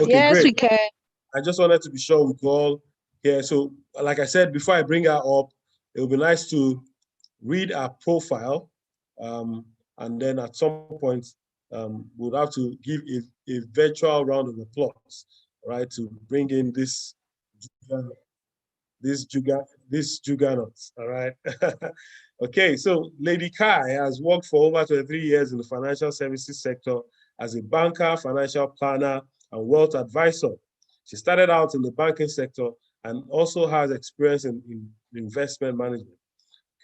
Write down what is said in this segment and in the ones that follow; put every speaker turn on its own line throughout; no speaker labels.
Okay,
Yes,
great.
we can.
I just wanted to be sure we all here. So, like I said, before I bring her up, it would be nice to read her profile, and then at some point, we'll have to give a virtual round of applause, right, to bring in this juggernaut. All right. Okay, so Lady Kai has worked for over 23 years in the financial services sector as a banker, financial planner, and wealth advisor. She started out in the banking sector and also has experience in investment management.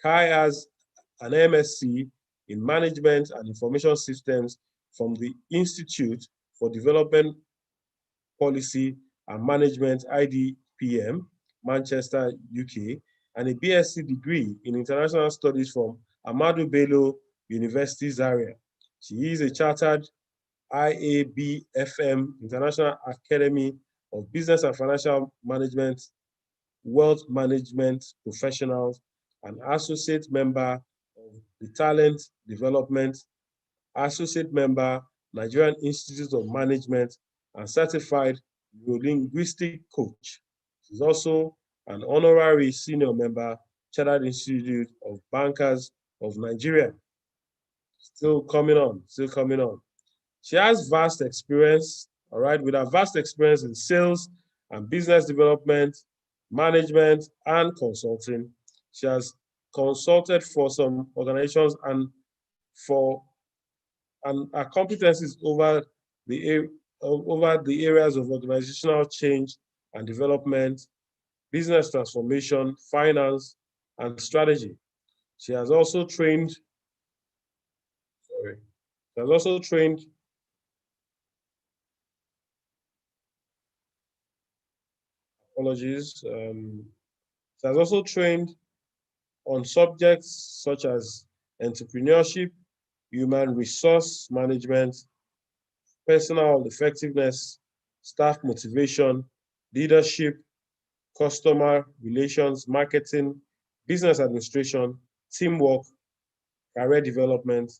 Kai has an MSc in Management and Information Systems from the Institute for Development Policy and Management, IDPM, Manchester, UK, and a BSc degree in International Studies from Ahmadu Bello University, Zaria. She is a chartered IABFM, International Academy of Business and Financial Management, Wealth Management Professionals, an associate member of the Talent Development, associate member, Nigerian Institute of Management, and certified linguistic coach. She's also an honorary senior member, Chartered Institute of Bankers of Nigeria. Still coming on, still coming on. She has vast experience, all right, with her vast experience in sales and business development, management, and consulting. She has consulted for some organizations and her competencies over the areas of organizational change and development, business transformation, finance, and strategy. She has also trained, sorry, she has also trained apologies. She has also trained on subjects such as entrepreneurship, human resource management, personal effectiveness, staff motivation, leadership, customer relations, marketing, business administration, teamwork, career development,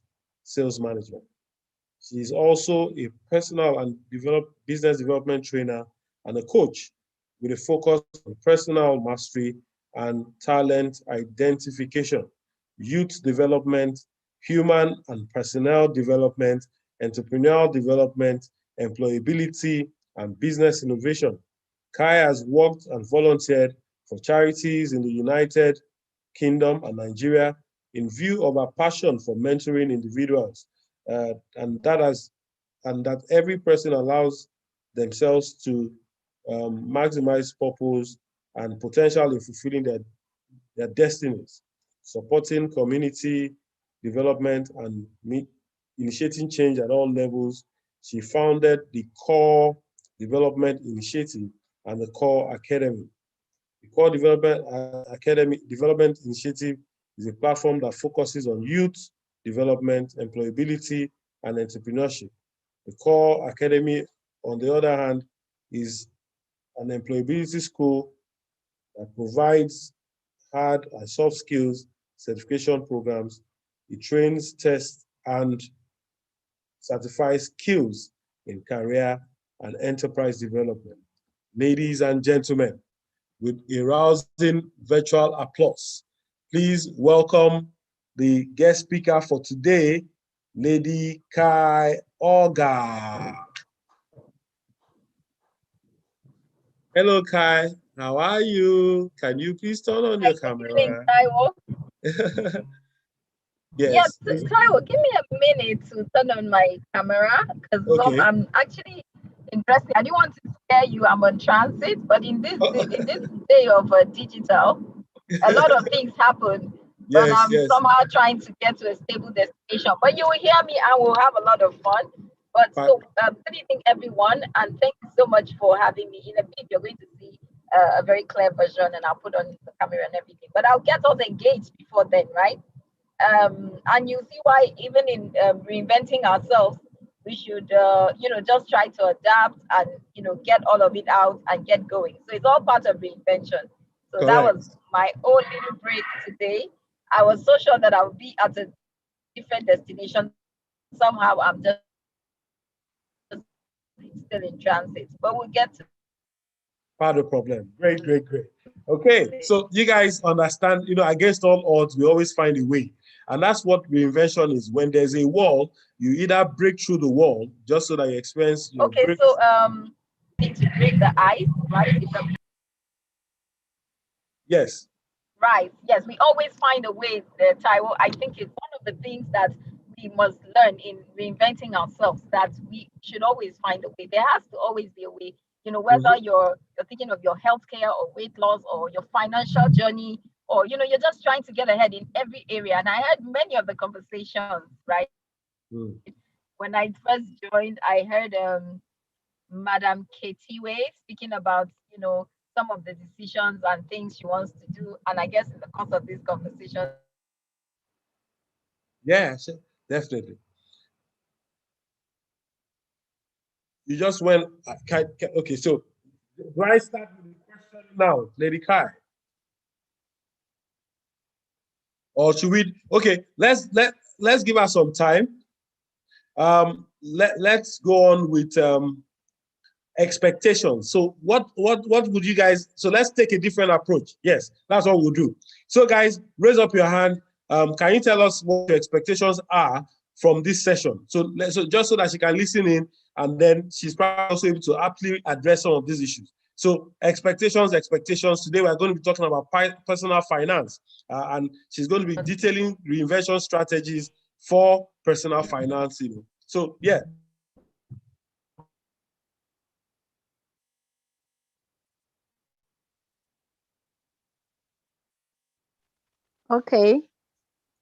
sales management. She is also a personal and business development trainer and a coach with a focus on personal mastery and talent identification, youth development, human and personnel development, entrepreneurial development, employability, and business innovation. Kai has worked and volunteered for charities in the United Kingdom and Nigeria in view of her passion for mentoring individuals, and that every person allows themselves to maximize purpose and potential in fulfilling their destinies, supporting community development and initiating change at all levels. She founded the Core Development Initiative and the Core Academy. The Core Development Initiative is a platform that focuses on youth development, employability, and entrepreneurship. The Core Academy, on the other hand, is an employability school that provides hard and soft skills certification programs. It trains, tests, and certifies skills in career and enterprise development. Ladies and gentlemen, with a rousing virtual applause, please welcome the guest speaker for today, Lady Kai Oga. Hello, Kai. How are you? Can you please turn on your camera?
Yes.
Yes.
Taiwo, give me a minute to turn on my camera because
Okay.
I'm actually interested. I didn't want to scare you. I'm on transit, but in this day of digital, a lot of things happen. But
Yes,
I'm
yes.
somehow trying to get to a stable destination. But you will hear me and we'll have a lot of fun. But so, good evening, everyone, and thank you so much for having me. In a bit, you're going to see a very clear version, and I'll put on the camera and everything. But I'll get us engaged before then, right? And you see why even in reinventing ourselves, we should, just try to adapt and, get all of it out and get going. So it's all part of reinvention. So
Correct.
that was my own little break today. I was so sure that I would be at a different destination. Somehow I'm just it's still in transit, but we'll get to
part of the problem. Great, great, great. Okay, so you guys understand, against all odds, we always find a way. And that's what reinvention is. When there's a wall, you either break through the wall just so that you experience,
okay,
break.
so need to break the ice, right?
Yes.
Right. Yes, we always find a way, Taiwo. I think it's one of the things that we must learn in reinventing ourselves, that we should always find a way. There has to always be a way. Whether you're thinking of your healthcare or weight loss or your financial journey, or you're just trying to get ahead in every area. And I had many of the conversations, right? When I first joined, I heard Madam Ketiwe speaking about, some of the decisions and things she wants to do. And I guess in the course of this conversation.
Yeah, definitely. You just went, okay, so do I start with the question now, Lady Kai? Or should we, okay, let's give her some time. Let's go on with expectations. So what would you guys, so let's take a different approach. Yes, that's what we'll do. So guys, raise up your hand. Can you tell us what your expectations are from this session? So just so that she can listen in, and then she's probably also able to aptly address some of these issues. So expectations. Today we're going to be talking about personal finance, and she's going to be detailing reinvention strategies for personal finance. So yeah.
Okay.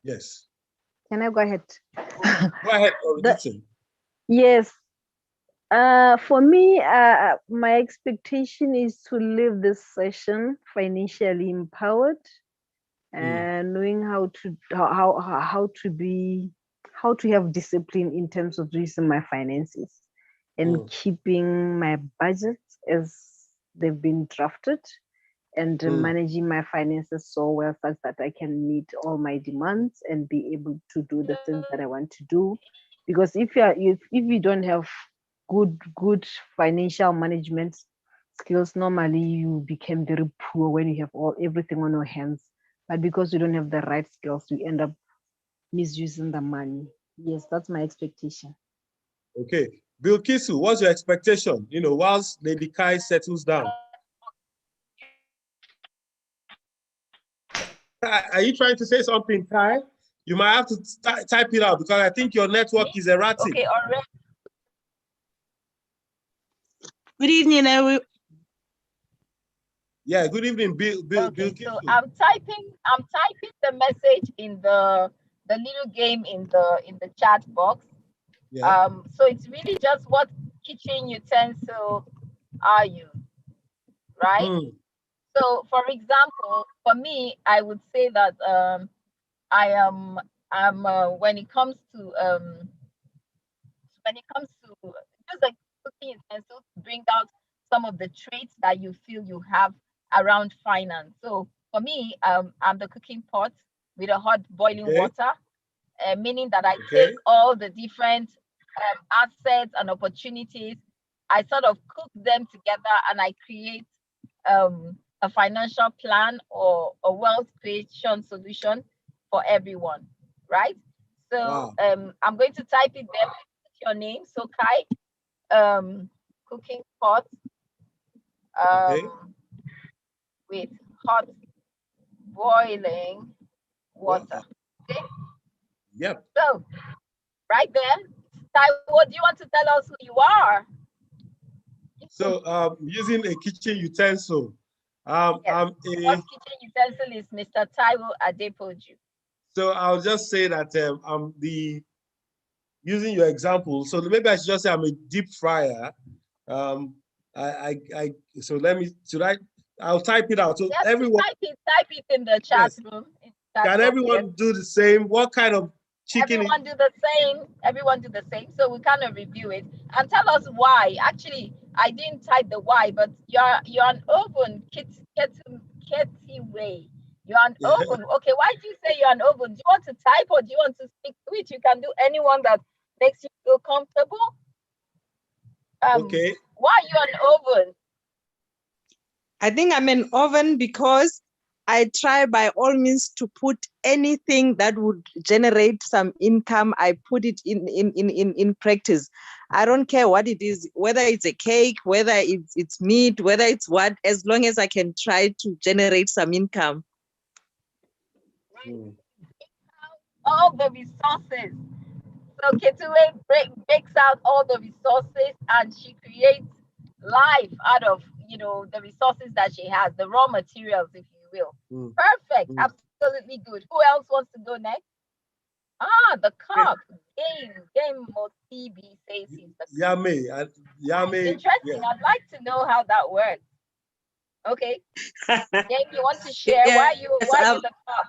Yes.
Can I go ahead?
Go ahead.
Yes. For me, my expectation is to leave this session financially empowered and knowing how to have discipline in terms of using my finances and keeping my budgets as they've been drafted, and managing my finances so well such that I can meet all my demands and be able to do the things that I want to do. Because if you don't have good financial management skills, normally you become very poor when you have everything on your hands. But because you don't have the right skills, you end up misusing the money. Yes, that's my expectation.
Okay. Bill Kisu, what's your expectation? Whilst Lady Kai settles down. Are you trying to say something, Kai? You might have to type it out because I think your network is erratic.
Okay, all right.
Good evening, everyone.
Yeah, good evening, Bill.
Okay, so I'm typing the message in the little game in the chat box. Yeah. So it's really just what kitchen utensil are you, right? So for example, for me, I would say that I'm when it comes to just like cooking utensils to bring out some of the traits that you feel you have around finance. So for me, I'm the cooking pot with a hot boiling water, meaning that I take all the different assets and opportunities, I sort of cook them together, and I create a financial plan or a wealth creation solution for everyone, right? So I'm going to type it there. Put your name. So Kai, cooking pot with hot boiling water. Okay.
Yep.
So right there, Ty, what do you want to tell us who you are?
So using a kitchen utensil.
Yes. What kitchen utensil is Mr. Taiwo Adepoju.
So I'll just say that I'm using your example. So maybe I should just say I'm a deep fryer. So let me, I'll type it out. So
yes,
everyone
type it in the chat room.
Can everyone do the same? What kind of chicken?
Everyone do the same. Everyone do the same. So we kind of review it and tell us why. Actually, I didn't type the why, but you're an oven kitty way. You're an oven. Okay, why do you say you're an oven? Do you want to type or do you want to speak to it? You can do anyone that makes you feel comfortable.
Okay.
Why are you an oven?
I think I'm an oven because I try by all means to put anything that would generate some income. I put it in practice. I don't care what it is, whether it's a cake, whether it's meat, whether it's what, as long as I can try to generate some income.
All the resources. So Ketule breaks out all the resources and she creates life out of, you know, the resources that she has, the raw materials, if you will. Perfect. Absolutely good. Who else wants to go next? Ah, the cup. Game Motibi says he's the cup.
Yame.
Interesting. Yeah. I'd like to know how that works. Okay. Game, you want to share?
Yes,
why you the cup?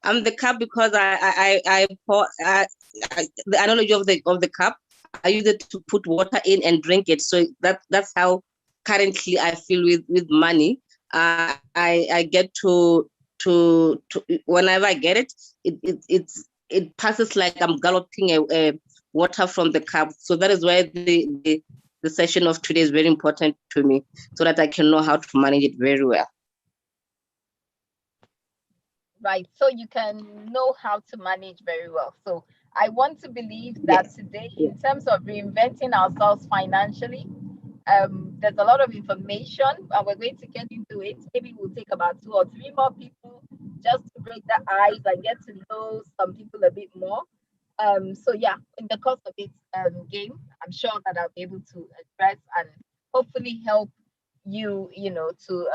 I'm the cup because I pour the analogy of the cup. I use it to put water in and drink it. So that's how currently I feel with money. I get to whenever I get it, it passes like I'm galloping a water from the cup. So that is why the session of today is very important to me, so that I can know how to manage it very well.
Right, so you can know how to manage very well. So I want to believe that today, in terms of reinventing ourselves financially, there's a lot of information and we're going to get into it. Maybe we'll take about 2 or 3 more people just to break the ice and get to know some people a bit more. So yeah, in the course of this game, I'm sure that I'll be able to address and hopefully help you, you know, to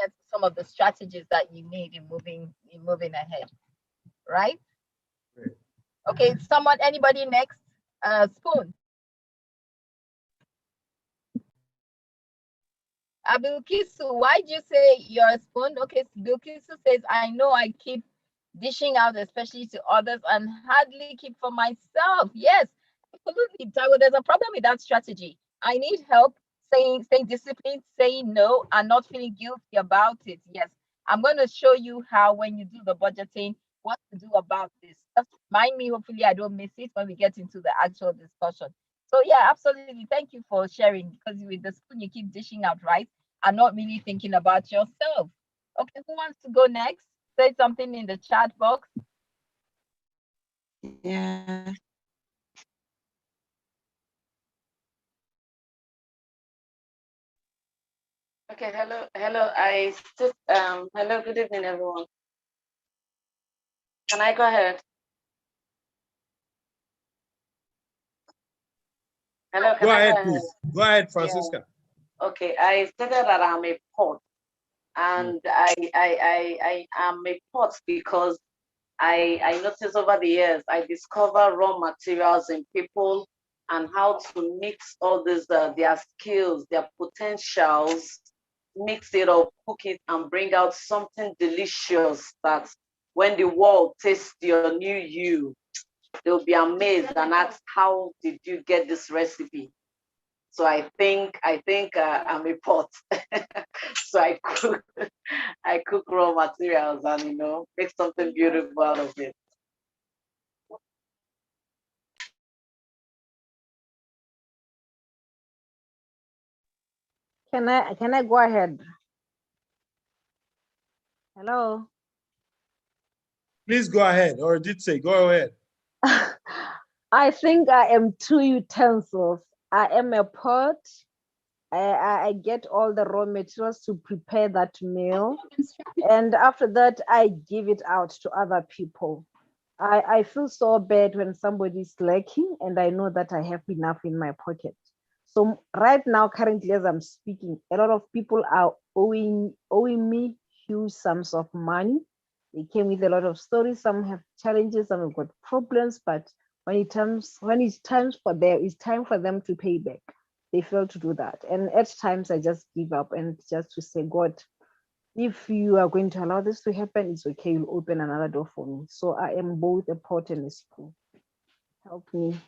get some of the strategies that you need in moving ahead. Right? Okay, anybody next? Spoon. Bilkisu, why do you say you're a spoon? Okay, Bilkisu says, I know I keep dishing out, especially to others, and hardly keep for myself. Yes, absolutely. Taiwo, there's a problem with that strategy. I need help staying disciplined, saying no, and not feeling guilty about it. Yes, I'm going to show you how, when you do the budgeting, what to do about this. Just remind me, hopefully I don't miss it when we get into the actual discussion. So yeah, absolutely. Thank you for sharing, because with the spoon you keep dishing out, right? And not really thinking about yourself. Okay, who wants to go next? Say something in the chat box.
Yeah. Okay, hello. Hello, good evening, everyone. Can I go ahead? Hello,
go ahead, please. Go ahead, Francisca.
Yeah. Okay, I stated that I'm a pot, and I am a pot because I noticed over the years I discover raw materials in people and how to mix all these their skills, their potentials, mix it up, cook it, and bring out something delicious that when the world tastes your new you, they'll be amazed and ask, how did you get this recipe? So I think I'm a pot. So I cook raw materials and make something beautiful out of it.
Can I go ahead? Hello.
Please go ahead, or did say go ahead.
I think I am 2 utensils. I am a pot. I get all the raw materials to prepare that meal. And after that, I give it out to other people. I feel so bad when somebody's lacking and I know that I have enough in my pocket. So right now, currently, as I'm speaking, a lot of people are owing me huge sums of money. They came with a lot of stories. Some have challenges, some have got problems, but when it's time for them to pay back, they fail to do that. And at times I just give up and just to say, God, if you are going to allow this to happen, it's okay, you'll open another door for me. So I am both a pot and a spoon. Help me.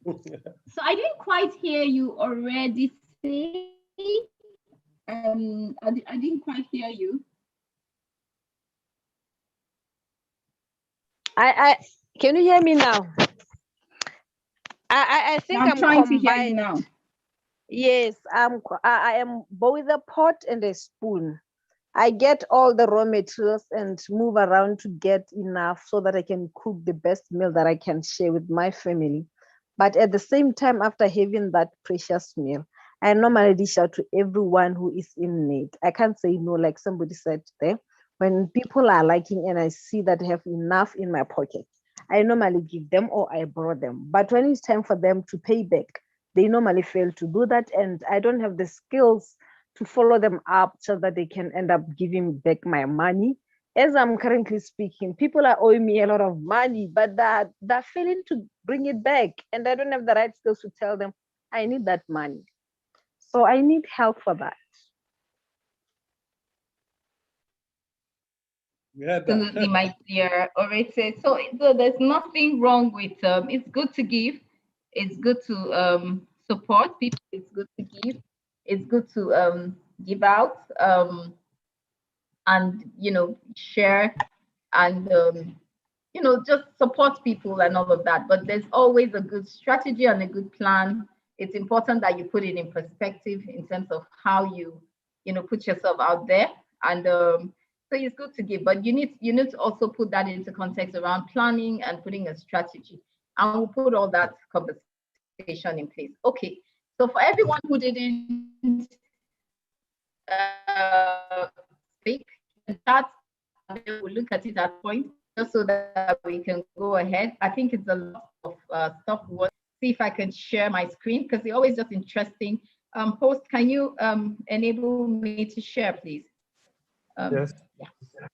So I didn't quite hear you already say. I didn't quite hear you.
Can you hear me now? I think
I'm
I'm
trying to hear you
combined.
now.
Yes, I am both with a pot and a spoon. I get all the raw materials and move around to get enough so that I can cook the best meal that I can share with my family. But at the same time, after having that precious meal, I normally dish out to everyone who is in need. I can't say no, like somebody said there. When people are liking and I see that I have enough in my pocket, I normally give them or I borrow them. But when it's time for them to pay back, they normally fail to do that. And I don't have the skills to follow them up so that they can end up giving back my money. As I'm currently speaking, people are owing me a lot of money, but they're failing to bring it back. And I don't have the right skills to tell them, I need that money. So I need help for that.
Absolutely, my dear. Alright, so there's nothing wrong with it's good to give, it's good to support people, it's good to give, it's good to give out and share and just support people and all of that. But there's always a good strategy and a good plan. It's important that you put it in perspective in terms of how you put yourself out there. And so it's good to give, but you need to also put that into context around planning and putting a strategy. And we'll put all that conversation in place. Okay. So for everyone who didn't speak, that we'll look at it at point just so that we can go ahead. I think it's a lot of stuff. We'll see if I can share my screen because it's always just interesting. Host, can you enable me to share, please?
Yes.
Yeah.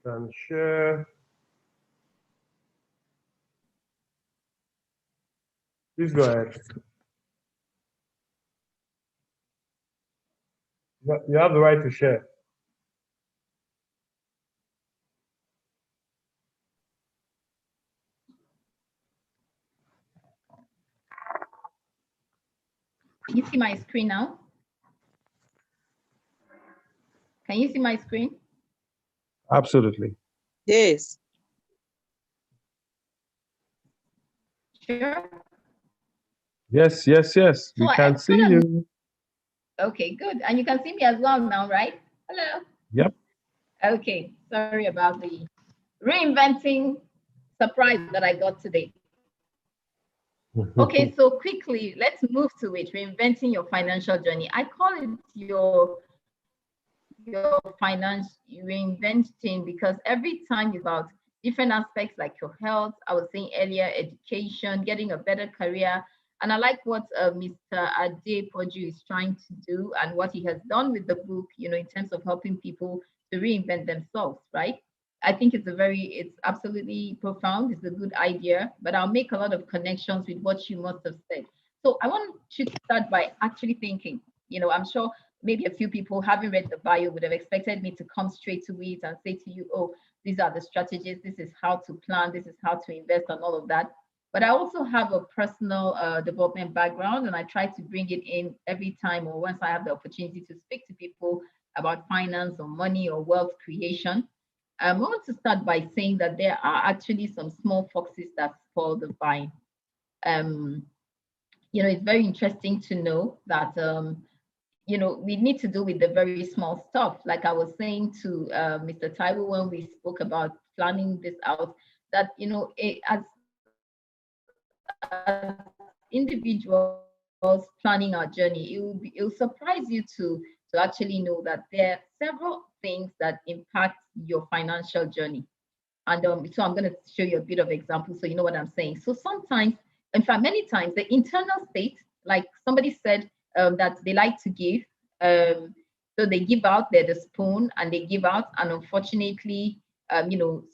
Can share. Please go ahead. You have the right to share.
Can you see my screen now? Can you see my screen?
Absolutely.
Yes.
Sure.
Yes. We can see you.
Okay, good. And you can see me as well now, right? Hello.
Yep.
Okay, sorry about the reinventing surprise that I got today. Okay, so quickly, let's move to it. Reinventing your financial journey. I call it your finance reinventing because every time it's about different aspects like your health, I was saying earlier, education, getting a better career. And I like what Mr. Adepoju is trying to do and what he has done with the book, in terms of helping people to reinvent themselves, right? I think it's absolutely profound. It's a good idea, but I'll make a lot of connections with what you must have said. So I want you to start by actually thinking, I'm sure maybe a few people having read the bio would have expected me to come straight to it and say to you, oh, these are the strategies, this is how to plan, this is how to invest and all of that. But I also have a personal development background and I try to bring it in every time or once I have the opportunity to speak to people about finance or money or wealth creation. I want to start by saying that there are actually some small foxes that spoil the vine. It's very interesting to know that we need to do with the very small stuff. Like I was saying to Mr. Taiwo when we spoke about planning this out, that as individuals planning our journey, it will surprise you to actually know that there are several things that impact your financial journey. And so I'm going to show you a bit of example so you know what I'm saying. So sometimes, in fact, many times, the internal state, like somebody said, that they like to give. So they give out, they're the spoon and they give out. And unfortunately,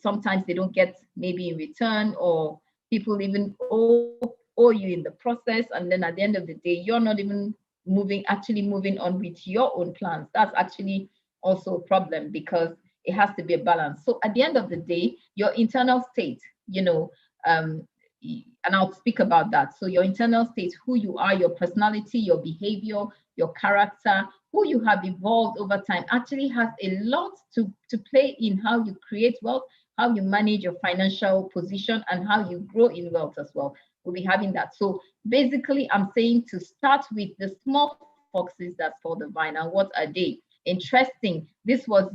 sometimes they don't get maybe in return or people even owe you in the process. And then at the end of the day, you're not even moving on with your own plans. That's actually also a problem because it has to be a balance. So at the end of the day, your internal state, and I'll speak about that. So your internal state, who you are, your personality, your behavior, your character, who you have evolved over time actually has a lot to play in how you create wealth, how you manage your financial position, and how you grow in wealth as well. We'll be having that. So basically, I'm saying to start with the small foxes that spoil the vine. And what are they? Interesting. This was,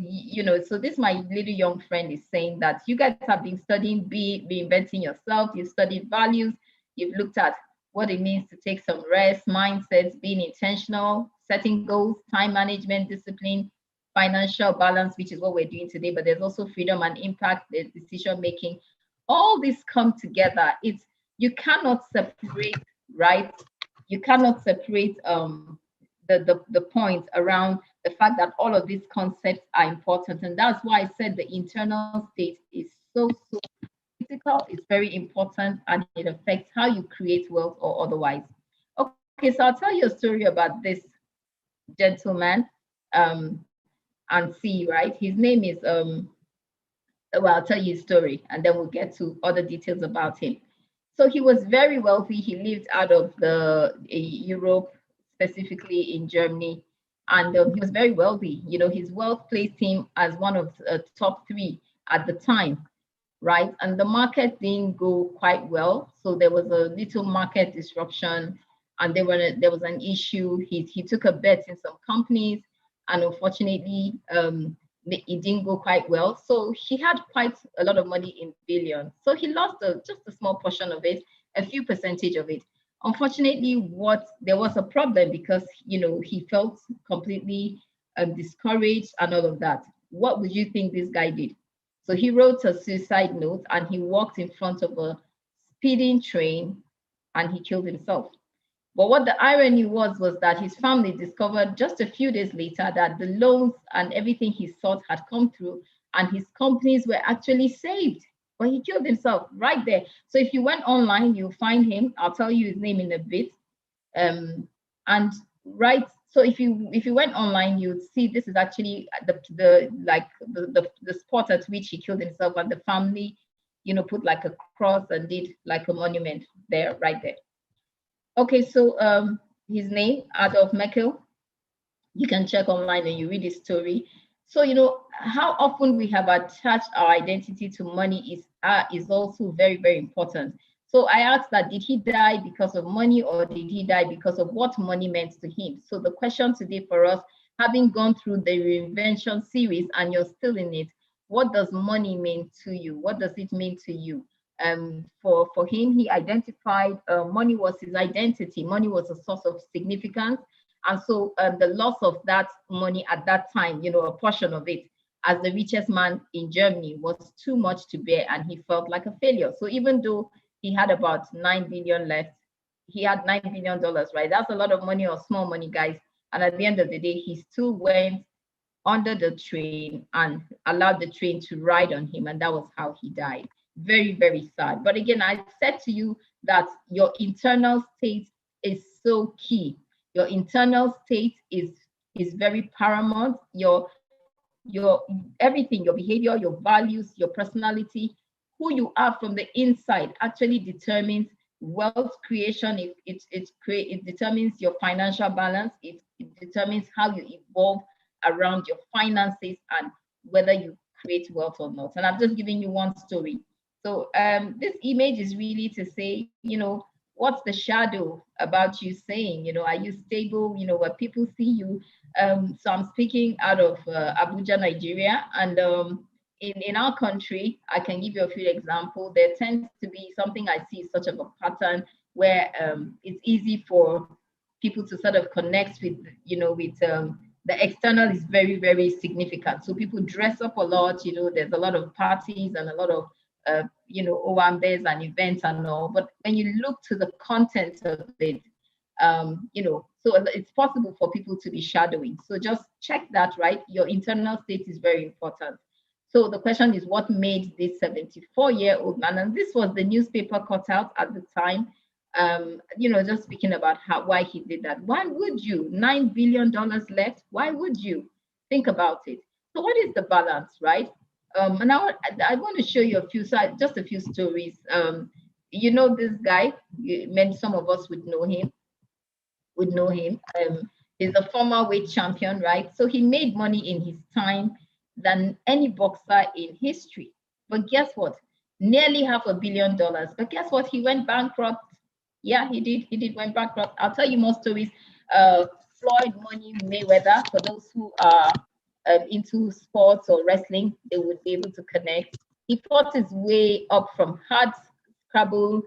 so this my little young friend is saying that you guys have been studying reinventing yourself. You've studied values. You've looked at what it means to take some rest, mindsets, being intentional, setting goals, time management, discipline, financial balance, which is what we're doing today. But there's also freedom and impact, there's decision making. All this come together. You cannot separate, right? You cannot separate the point around the fact that all of these concepts are important. And that's why I said the internal state is so critical. It's very important, and it affects how you create wealth or otherwise. Okay, so I'll tell you a story about this gentleman and see, right? His name is well, I'll tell you his story and then we'll get to other details about him. So he was very wealthy. He lived out of Europe, specifically in Germany, and he was very wealthy. His wealth placed him as one of the top 3 at the time, right? And the market didn't go quite well, so there was a little market disruption, and there was an issue. He took a bet in some companies, and unfortunately, it didn't go quite well. So he had quite a lot of money in billions. So he lost just a small portion of it, a few percentage of it. Unfortunately, there was a problem because he felt completely discouraged and all of that. What would you think this guy did? So he wrote a suicide note and he walked in front of a speeding train and he killed himself. But what the irony was that his family discovered just a few days later that the loans and everything he sought had come through and his companies were actually saved. But he killed himself right there. So if you went online, you'll find him. I'll tell you his name in a bit. So if you went online, you'd see this is actually the spot at which he killed himself, and the family, put like a cross and did like a monument there, right there. Okay, so his name, Adolf Merkel. You can check online and you read his story. So how often we have attached our identity to money is also very, very important. So I asked that, did he die because of money or did he die because of what money meant to him? So the question today for us, having gone through the Reinvention series and you're still in it, what does money mean to you? What does it mean to you? For him, he identified money was his identity. Money was a source of significance. And so the loss of that money at that time, a portion of it, as the richest man in Germany, was too much to bear and he felt like a failure. So even though he had about 9 billion left, he had $9 billion, right? That's a lot of money or small money, guys. And at the end of the day, he still went under the train and allowed the train to ride on him. And that was how he died. Very, very sad. But again, I said to you that your internal state is so key. Your internal state is very paramount. Your everything, your behavior, your values, your personality, who you are from the inside actually determines wealth creation. It determines your financial balance. It determines how you evolve around your finances and whether you create wealth or not. And I'm just giving you one story. So this image is really to say, what's the shadow about you saying, are you stable, where people see you? So I'm speaking out of Abuja, Nigeria. And in our country, I can give you a few examples. There tends to be something I see such of a pattern where it's easy for people to sort of connect with, the external is very, very significant. So people dress up a lot, there's a lot of parties and a lot of Owambes and events and all, but when you look to the content of it, so it's possible for people to be shadowing. So just check that, right? Your internal state is very important. So the question is, what made this 74-year-old man, and this was the newspaper cutout at the time, just speaking about why he did that. Why would you? $9 billion left. Why would you? Think about it. So what is the balance, right? And now I want to show you just a few stories. This guy, some of us would know him. He's a former weight champion, right? So he made money in his time than any boxer in history. But guess what? Nearly $500 million. But guess what? He went bankrupt. Yeah, he did. He did went bankrupt. I'll tell you more stories. Floyd Money Mayweather, for those who are into sports or wrestling, they would be able to connect. He fought his way up from hard scrabble,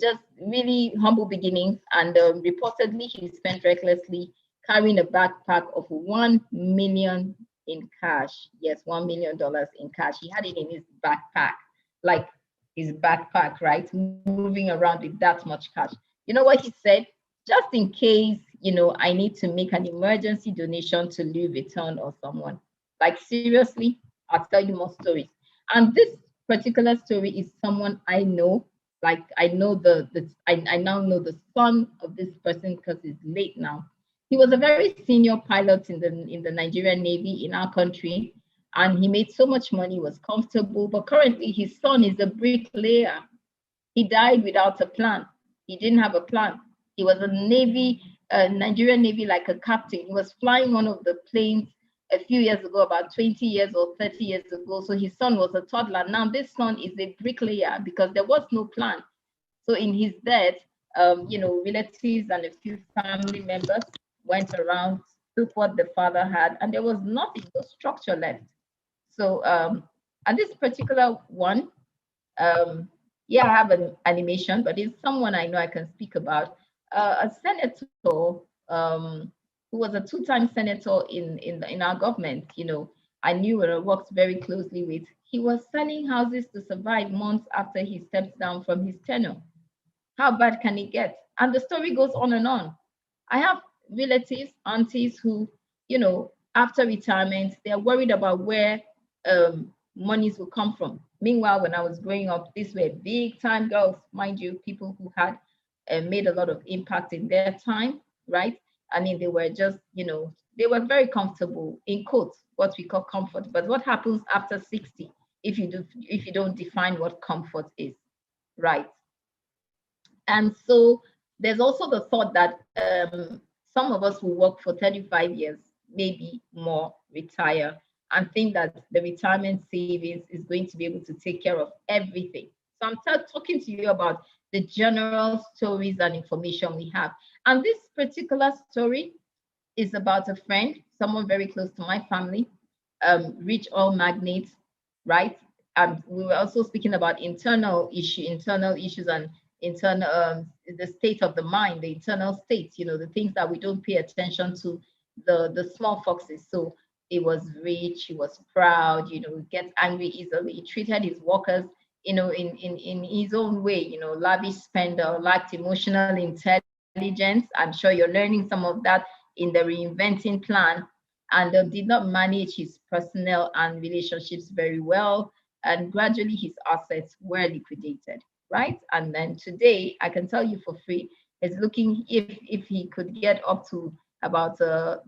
just really humble beginnings. And reportedly, he spent recklessly carrying a backpack of 1 million in cash. Yes, $1 million in cash. He had it in his backpack, like his backpack, right? Moving around with that much cash. You know what he said? Just in case, I need to make an emergency donation to Louis Vuitton or someone. Like, seriously, I'll tell you more stories. And this particular story is someone I know. Like, I know I now know the son of this person because he's late now. He was a very senior pilot in the Nigerian Navy in our country, and he made so much money, was comfortable. But currently, his son is a bricklayer. He died without a plan. He didn't have a plan. He was a Nigerian Navy, like a captain. He was flying one of the planes a few years ago, about 20 years or 30 years ago. So his son was a toddler. Now this son is a bricklayer because there was no plan. So in his death, relatives and a few family members went around, took what the father had, and there was nothing, no structure left. So and this particular one, I have an animation, but it's someone I know I can speak about. A senator who was a two-time senator in our government, I knew and I worked very closely with. He was selling houses to survive months after he steps down from his tenure. How bad can it get? And the story goes on and on. I have relatives, aunties who, after retirement, they're worried about where monies will come from. Meanwhile, when I was growing up, these were big time girls, mind you, people who had made a lot of impact in their time, right? I mean, they were just, they were very comfortable, in quotes, what we call comfort. But what happens after 60 if you don't define what comfort is, right? And so there's also the thought that some of us will work for 35 years, maybe more, retire, and think that the retirement savings is going to be able to take care of everything. So I'm talking to you about the general stories and information we have. And this particular story is about a friend, someone very close to my family, rich oil magnate, right? And we were also speaking about internal issues and internal the state of the mind, the internal states, the things that we don't pay attention to, the small foxes. So he was rich, he was proud, gets angry easily. He treated his workers, in his own way, lavish spender, lacked emotional intelligence. I'm sure you're learning some of that in the Reinventing plan, and did not manage his personnel and relationships very well. And gradually his assets were liquidated, right? And then today, I can tell you for free, is looking if he could get up to about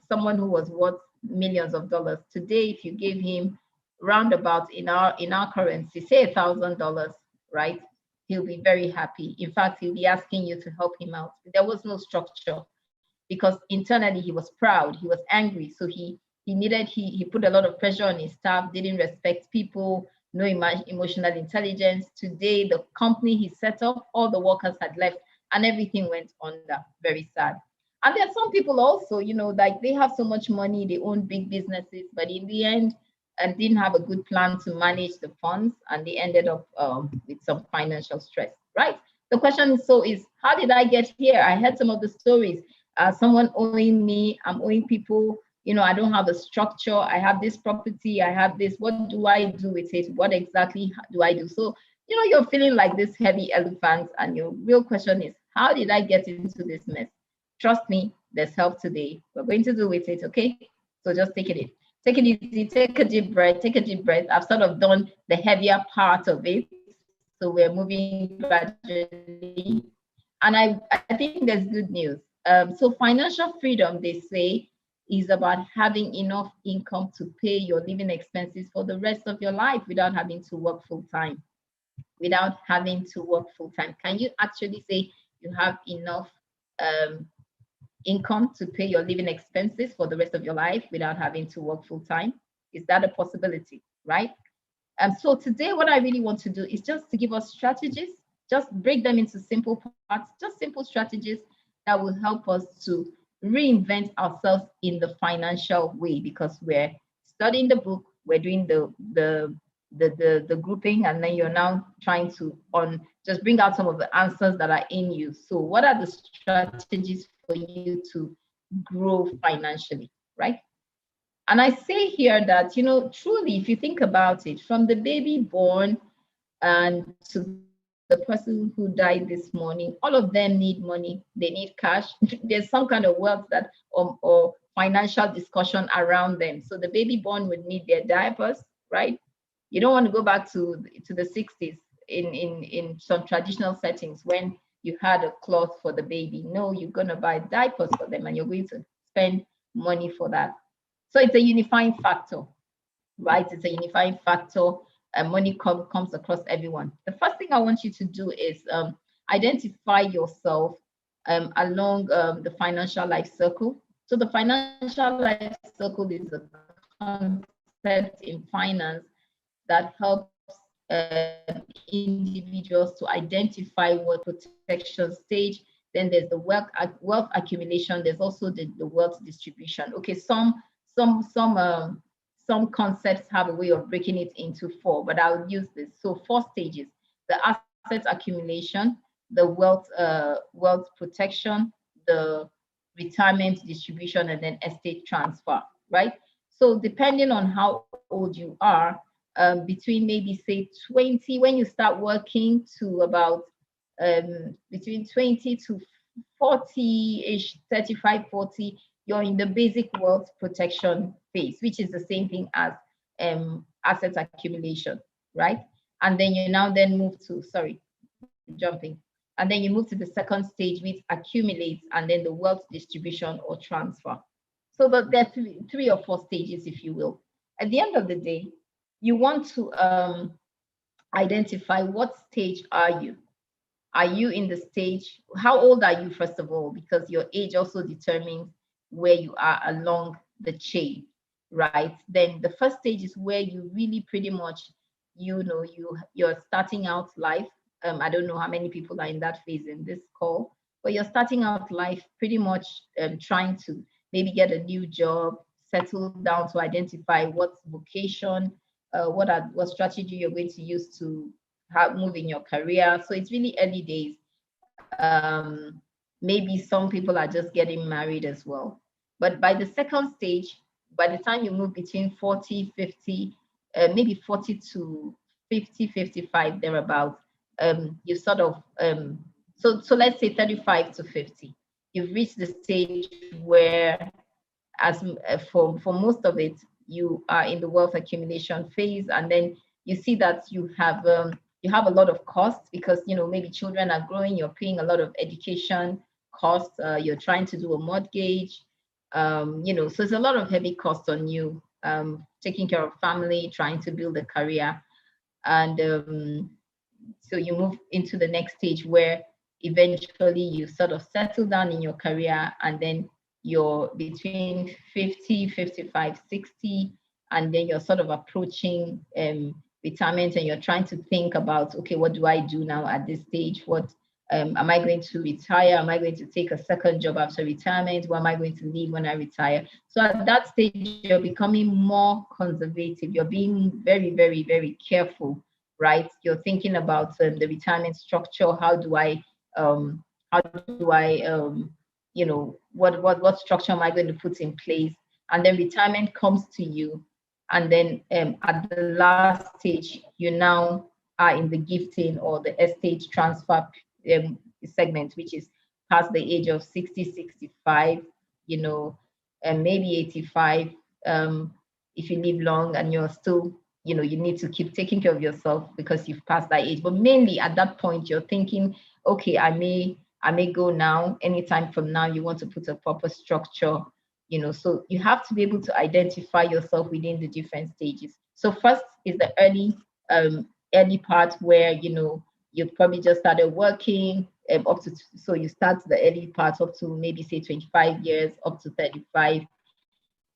someone who was worth millions of dollars. Today, if you gave him roundabout in our currency, say $1,000, right? He'll be very happy. In fact, he'll be asking you to help him out. There was no structure because internally he was proud, he was angry. So he put a lot of pressure on his staff, didn't respect people, no emotional intelligence. Today, the company he set up, all the workers had left and everything went under. Very sad. And there are some people also, like they have so much money, they own big businesses, but in the end, and didn't have a good plan to manage the funds, and they ended up with some financial stress, right? The question is, how did I get here? I heard some of the stories. Someone owing me, I'm owing people, I don't have a structure, I have this property, I have this, what do I do with it? What exactly do I do? So, you're feeling like this heavy elephant, and your real question is, how did I get into this mess? Trust me, there's help today. We're going to do with it, okay? So just take it in. Take it easy, take a deep breath, I've sort of done the heavier part of it. So we're moving gradually. And I think there's good news. So financial freedom, they say, is about having enough income to pay your living expenses for the rest of your life without having to work full time. Can you actually say you have enough income to pay your living expenses for the rest of your life without having to work full time? Is that a possibility, right? So today, what I really want to do is just to give us strategies, just break them into simple parts, just simple strategies that will help us to reinvent ourselves in the financial way, because we're studying the book, we're doing the grouping, and then you're now trying to just bring out some of the answers that are in you. So what are the strategies for you to grow financially, right? And I say here that, truly, if you think about it, from the baby born and to the person who died this morning, all of them need money, they need cash. There's some kind of wealth that or financial discussion around them. So the baby born would need their diapers, right? You don't want to go back to the 60s in some traditional settings when you had a cloth for the baby. No, you're going to buy diapers for them and you're going to spend money for that. So it's a unifying factor, right? It's a unifying factor. Money comes across everyone. The first thing I want you to do is identify yourself along the financial life circle. So the financial life circle is a concept in finance that helps individuals to identify what protection stage. Then there's the wealth accumulation. There's also the wealth distribution. Okay, some concepts have a way of breaking it into four, but I'll use this. So 4 stages: the asset accumulation, the wealth protection, the retirement distribution, and then estate transfer, right? So depending on how old you are, between maybe say 20, when you start working, to about between 20 to 40-ish, 35, 40, you're in the basic wealth protection phase, which is the same thing as asset accumulation, right? And then you now then move to, jumping. And then you move to the second stage, which accumulates, and then the wealth distribution or transfer. So there are 3 or 4 stages, if you will. At the end of the day, you want to identify what stage are you? Are you in the stage? How old are you, first of all? Because your age also determines where you are along the chain, right? Then the first stage is where you really pretty much, you're starting out life. I don't know how many people are in that phase in this call, but you're starting out life pretty much trying to maybe get a new job, settle down to identify what vocation, what strategy you're going to use to move in your career. So it's really early days. Maybe some people are just getting married as well. But by the second stage, by the time you move between 40, 50, maybe 40 to 50, 55, thereabouts, you sort of, so let's say 35 to 50, you've reached the stage where, as for most of it, you are in the wealth accumulation phase, and then you see that you have a lot of costs because maybe children are growing, you're paying a lot of education costs, you're trying to do a mortgage, so it's a lot of heavy costs on you, taking care of family, trying to build a career, and so you move into the next stage where eventually you sort of settle down in your career, and then you're between 50, 55, 60, and then you're sort of approaching retirement, and you're trying to think about, okay, what do I do now at this stage? What am I going to retire? Am I going to take a second job after retirement? Where am I going to live when I retire? So at that stage, you're becoming more conservative. You're being very, very, very careful, right? You're thinking about the retirement structure. How do I what structure am I going to put in place? And then retirement comes to you. And then at the last stage, you now are in the gifting or the estate transfer segment, which is past the age of 60, 65, and maybe 85. If you live long and you're still, you need to keep taking care of yourself because you've passed that age. But mainly at that point, you're thinking, okay, I may go now. Anytime from now, you want to put a proper structure, so you have to be able to identify yourself within the different stages. So first is the early part where, you've probably just started working so you start the early part up to maybe say 25 years, up to 35.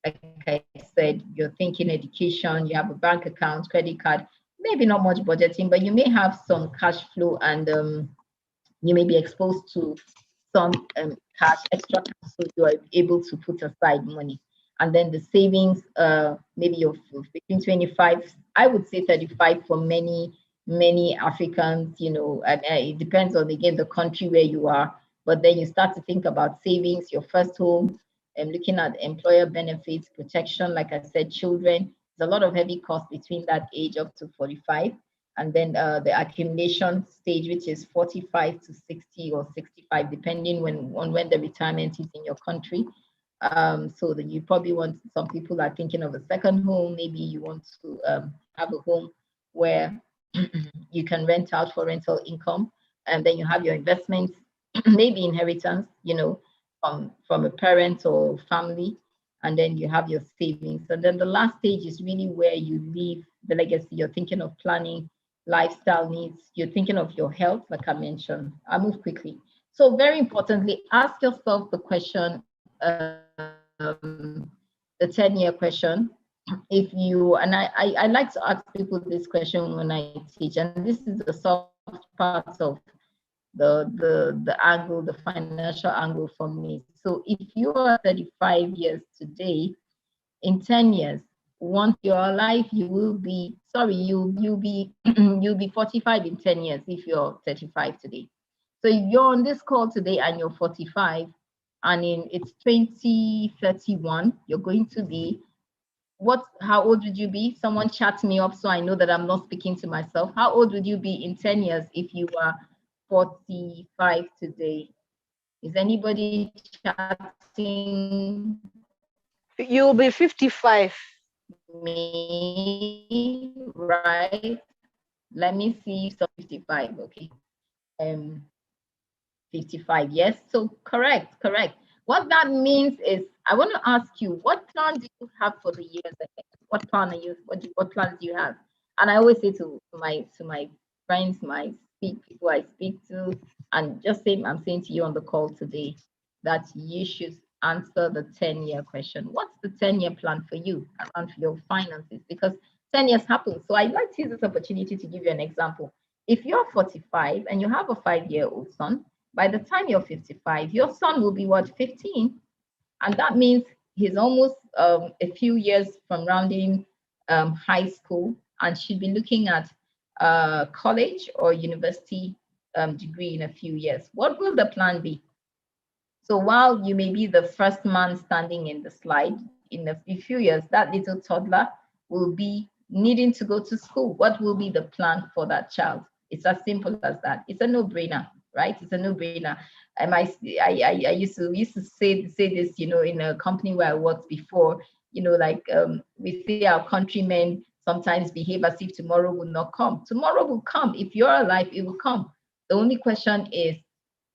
Like I said, you're thinking education, you have a bank account, credit card. maybe not much budgeting, but you may have some cash flow, and you may be exposed to some cash, extra cash, so you are able to put aside money. And then the savings, maybe you're between 25, I would say 35 for many Africans, you know, and it depends on, again, the country where you are. But then you start to think about savings, your first home, and looking at employer benefits, protection, like I said, children. There's a lot of heavy cost between that age up to 45. And then the accumulation stage, which is 45 to 60 or 65, depending on when the retirement is in your country. So that you probably want, some people are thinking of a second home. Maybe you want to have a home where you can rent out for rental income, and then you have your investments, maybe inheritance, you know, from a parent or family, and then you have your savings. And then the last stage is really where you leave the legacy. You're thinking of planning, lifestyle needs, you're thinking of your health, like I mentioned. I'll move quickly. So very importantly, ask yourself the question, the 10-year question. If you, and I like to ask people this question when I teach, and this is the soft part of the angle, the financial angle for me. So if you are 35 years today, in 10 years, once you're alive, you will be, sorry, you'll be you'll be 45 in 10 years if you're 35 today. So if you're on this call today and you're 45, and it's 2031, you're going to be, how old would you be? Someone chat me up so I know that I'm not speaking to myself. How old would you be in 10 years if you were 45 today? Is anybody chatting?
You'll be 55.
Me, right? Let me see. So 55, okay. 55, yes. So correct. What that means is, I want to ask you, what plan do you have for the years ahead? What plan are you? What plans do you have? And I always say to my friends, people I speak to, and just same I'm saying to you on the call today, that you should answer the 10-year question. What's the 10-year plan for you around your finances? Because 10 years happen. So I'd like to use this opportunity to give you an example. If you're 45 and you have a 5-year-old son, by the time you're 55, your son will be what, 15? And that means he's almost a few years from rounding high school, and should be looking at college or university degree in a few years. What will the plan be? So while you may be the first man standing in the slide, in a few years, that little toddler will be needing to go to school. What will be the plan for that child? It's as simple as that. It's a no-brainer, right? It's a no-brainer. I used to say this, you know, in a company where I worked before, you know, like we see our countrymen sometimes behave as if tomorrow will not come. Tomorrow will come. If you're alive, it will come. The only question is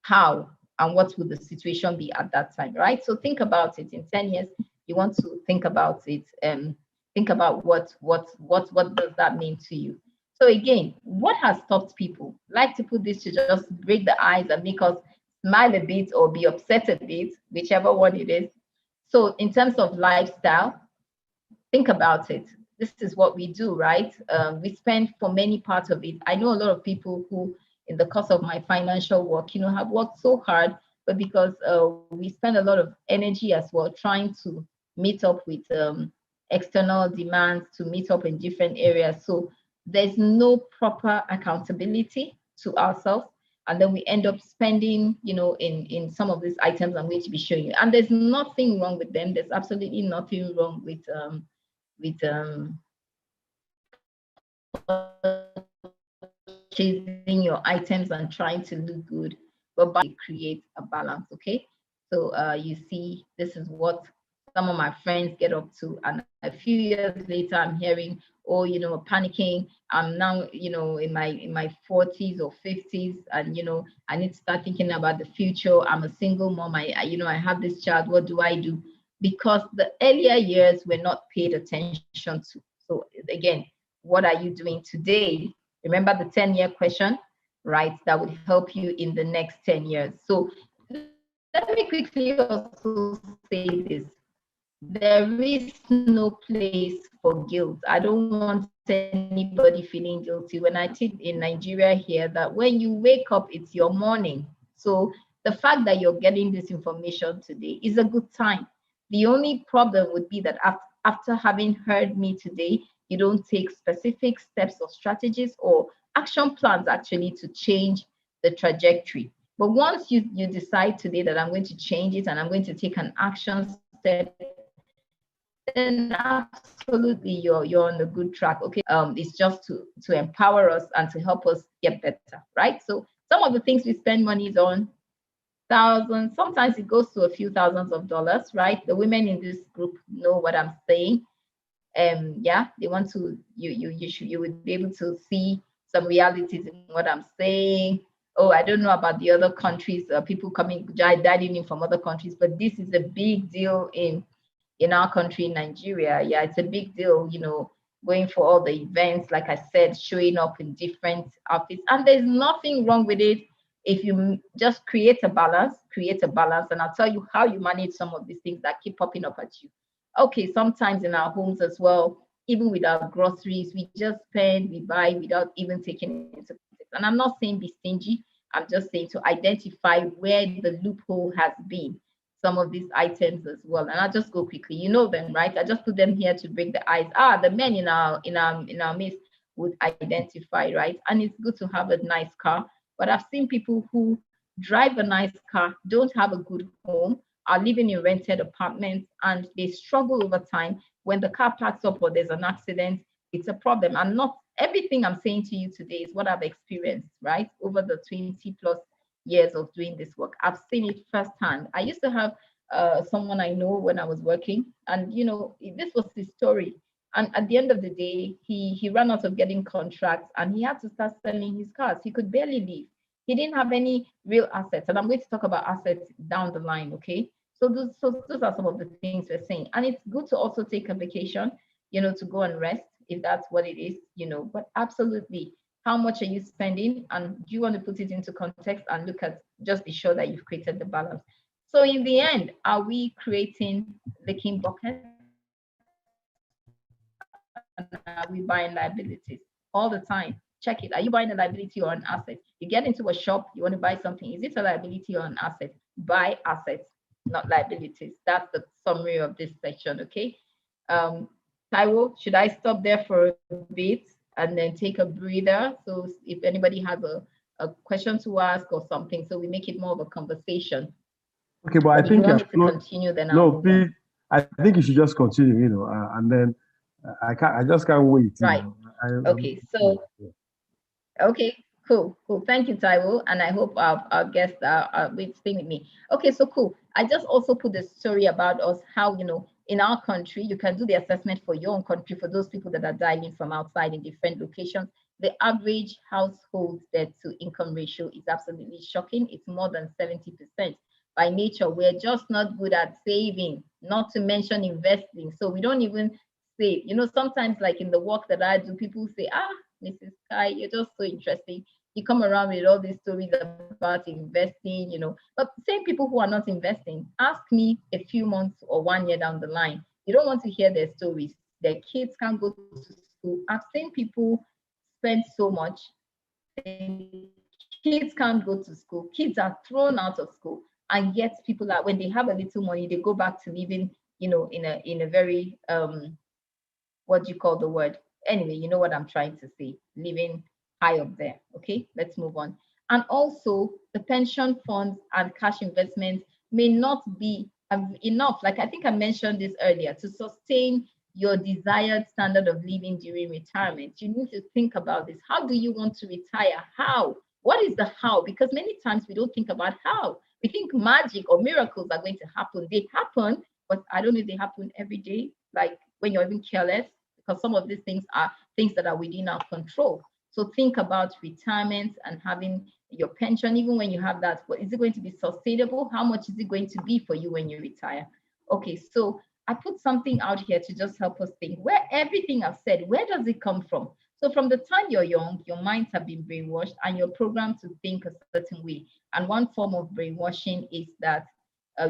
how and what will the situation be at that time, right? So think about it. In 10 years, you want to think about it and think about what does that mean to you. So again, what has stopped people? Like to put this to just break the ice and make us smile a bit or be upset a bit, whichever one it is. So in terms of lifestyle, think about it. This is what we do, right? We spend for many parts of it. I know a lot of people who, in the course of my financial work, you know, have worked so hard, but because we spend a lot of energy as well trying to meet up with external demands, to meet up in different areas. So there's no proper accountability to ourselves. And then we end up spending, you know, in some of these items I'm going to be showing you. And there's nothing wrong with them. There's absolutely nothing wrong with chasing your items and trying to look good, but by create a balance, okay? So you see, this is what some of my friends get up to, and a few years later, I'm hearing, oh, you know, panicking. I'm now, you know, in my 40s or 50s, and you know, I need to start thinking about the future. I'm a single mom. You know, I have this child. What do I do? Because the earlier years were not paid attention to. So again, what are you doing today? Remember the 10-year question, right? That would help you in the next 10 years. So let me quickly also say this. there is no place for guilt. I don't want anybody feeling guilty. When I teach in Nigeria here, that when you wake up, it's your morning. So the fact that you're getting this information today is a good time. The only problem would be that after having heard me today, you don't take specific steps or strategies or action plans actually to change the trajectory. But once you decide today that I'm going to change it and I'm going to take an action step, then absolutely you're on the good track. Okay, it's just to empower us and to help us get better, right? So some of the things we spend money on, thousands, sometimes it goes to a few thousands of dollars, right? The women in this group know what I'm saying. Yeah, they want to, you would be able to see some realities in what I'm saying. Oh, I don't know about the other countries, people diving in from other countries, but this is a big deal in our country, in Nigeria. Yeah, it's a big deal, going for all the events, like I said, showing up in different outfits. And there's nothing wrong with it if you just create a balance, and I'll tell you how you manage some of these things that keep popping up at you. Okay, sometimes in our homes as well, even with our groceries, we just spend, we buy without even taking it into context. And I'm not saying be stingy, I'm just saying to identify where the loophole has been, some of these items as well. And I'll just go quickly. You know them, right? I just put them here to break the ice. The men in our midst would identify, right? And it's good to have a nice car. But I've seen people who drive a nice car, don't have a good home, are living in rented apartments, and they struggle over time. When the car parks up or there's an accident, it's a problem. And not everything I'm saying to you today is what I've experienced, right? Over the 20 plus years of doing this work. I've seen it firsthand. I used to have someone I know when I was working, and this was his story. And at the end of the day, he ran out of getting contracts and he had to start selling his cars. He could barely live. He didn't have any real assets. And I'm going to talk about assets down the line, okay? So those are some of the things we're saying. And it's good to also take a vacation, to go and rest if that's what it is, but absolutely, how much are you spending? And do you want to put it into context and look at, just be sure that you've created the balance. So in the end, are we creating leaking buckets? And are we buying liabilities all the time? Check it. Are you buying a liability or an asset? You get into a shop, you want to buy something. Is it a liability or an asset? Buy assets, not liabilities. That's the summary of this section, okay? Taiwo, should I stop there for a bit and then take a breather? So if anybody has a question to ask or something, so we make it more of a conversation.
Okay, but I think
you want me to continue, then
no, please. I think you should just continue, and then I just can't wait.
Right. Okay. So. Okay. Cool. Thank you, Taiwo, and I hope our guests will stay with me. Okay. So cool. I just also put the story about us, how in our country you can do the assessment for your own country for those people that are dialing from outside in different locations. The average household debt to income ratio is absolutely shocking. It's more than 70%. By nature, we're just not good at saving, not to mention investing. So we don't even save. Sometimes like in the work that I do, people say, Mrs. Kai, you're just so interesting. You come around with all these stories about investing, but same people who are not investing, ask me a few months or 1 year down the line. You don't want to hear their stories. Their kids can't go to school. I've seen people spend so much. Kids can't go to school. Kids are thrown out of school. And yet people are, when they have a little money, they go back to living, in a very, what do you call the word? Anyway, you know what I'm trying to say, living high up there. Okay, let's move on. And also the pension funds and cash investments may not be enough. Like I think I mentioned this earlier, to sustain your desired standard of living during retirement. You need to think about this. How do you want to retire? How? What is the how? Because many times we don't think about how. We think magic or miracles are going to happen. They happen, but I don't know if they happen every day, like when you're even careless, because some of these things are things that are within our control. So think about retirement and having your pension, even when you have that, what is it going to be sustainable? How much is it going to be for you when you retire? Okay, so I put something out here to just help us think, where everything I've said, where does it come from? So from the time you're young, your minds have been brainwashed and you're programmed to think a certain way. And one form of brainwashing is that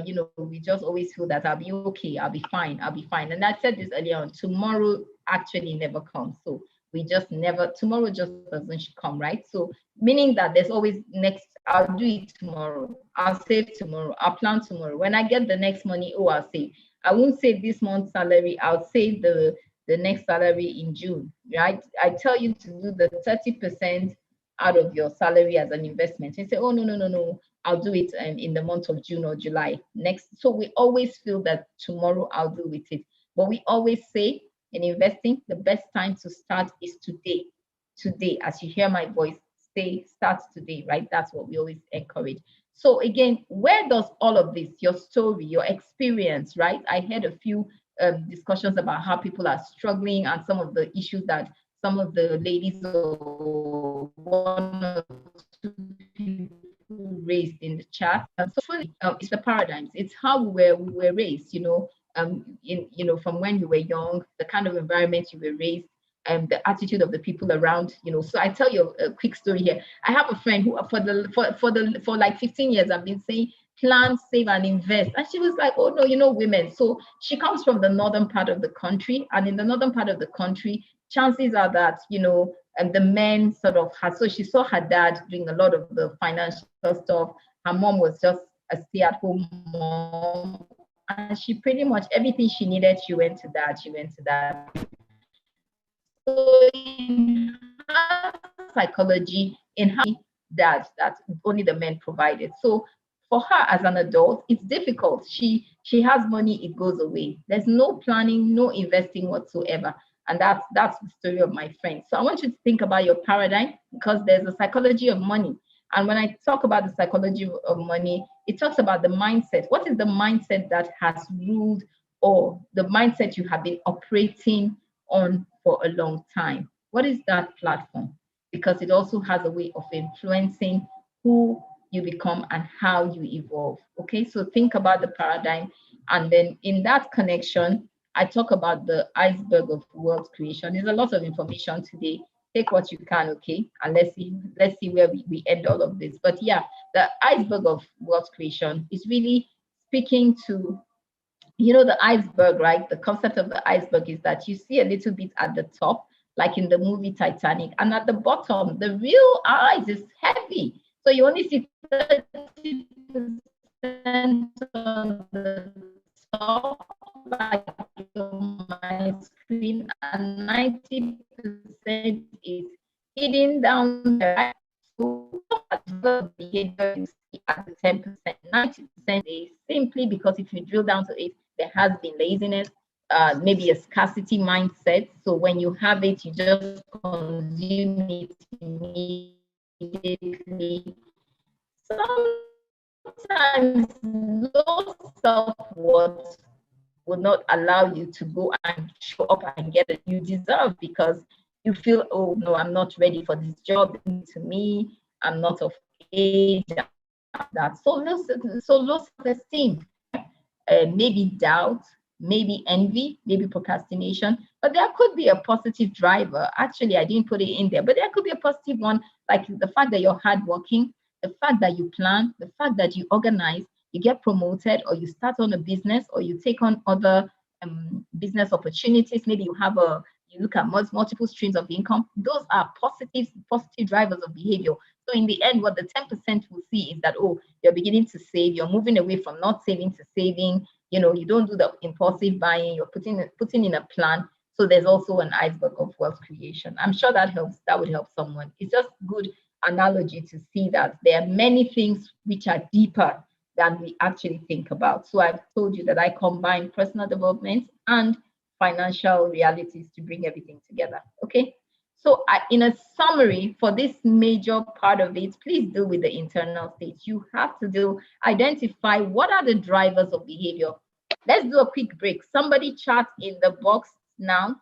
we just always feel that I'll be okay, I'll be fine, I'll be fine. And I said this earlier on, tomorrow actually never comes. So we just never, tomorrow just doesn't come, right? So meaning that there's always next, I'll do it tomorrow, I'll save tomorrow, I'll plan tomorrow. When I get the next money, oh, I'll save. I won't save this month's salary, I'll save the next salary in June, right? I tell you to do the 30% out of your salary as an investment. And say, oh, no, I'll do it in the month of June or July next. So we always feel that tomorrow I'll do with it. But we always say in investing, the best time to start is today. Today, as you hear my voice, start today, right? That's what we always encourage. So again, where does all of this, your story, your experience, right? I had a few discussions about how people are struggling and some of the issues that some of the ladies or one or two people raised in the chat. So really, it's the paradigms. It's how we were raised. From when you were young, the kind of environment you were raised, and the attitude of the people around. So I tell you a quick story here. I have a friend who, for like 15 years, I've been saying, plan, save, and invest. And she was like, oh no, women. So she comes from the northern part of the country, and in the northern part of the country, chances are that, and the men sort of had, so she saw her dad doing a lot of the financial stuff. Her mom was just a stay-at-home mom. And she pretty much, everything she needed, she went to that. So in her psychology, in her that only the men provided. So for her as an adult, it's difficult. She has money, it goes away. There's no planning, no investing whatsoever. And that's the story of my friend. So I want you to think about your paradigm, because there's a psychology of money. And when I talk about the psychology of money, it talks about the mindset. What is the mindset that has ruled, or the mindset you have been operating on for a long time? What is that platform? Because it also has a way of influencing who you become and how you evolve. Okay, so think about the paradigm. And then in that connection, I talk about the iceberg of wealth creation. There's a lot of information today. Take what you can, okay? And let's see where we end all of this. But yeah, the iceberg of wealth creation is really speaking to, the iceberg, right? The concept of the iceberg is that you see a little bit at the top, like in the movie Titanic, and at the bottom, the real ice is heavy. So you only see 30% on the top, like my screen, and 90% is hidden down there. So the behavior you see at the 10%, 90% is simply because if you drill down to it, there has been laziness, maybe a scarcity mindset. So when you have it, you just consume it immediately. Sometimes low self-worth will not allow you to go and show up and get it you deserve, because you feel, oh no, I'm not ready for this job. To me, I'm not of age. That so low self-esteem, maybe doubt, maybe envy, maybe procrastination. But there could be a positive driver. Actually, I didn't put it in there, but there could be a positive one, like the fact that you're hardworking, the fact that you plan, the fact that you organize, you get promoted, or you start on a business, or you take on other business opportunities. Maybe you look at multiple streams of income. Those are positive drivers of behavior. So in the end, what the 10% will see is that, oh, you're beginning to save, you're moving away from not saving to saving. You don't do the impulsive buying, you're putting in a plan. So there's also an iceberg of wealth creation. I'm sure that would help someone. It's just good analogy to see that there are many things which are deeper than we actually think about. So I've told you that I combine personal development and financial realities to bring everything together. Okay. So in a summary for this major part of it, please deal with the internal state. You have to identify what are the drivers of behavior. Let's do a quick break. Somebody chat in the box now,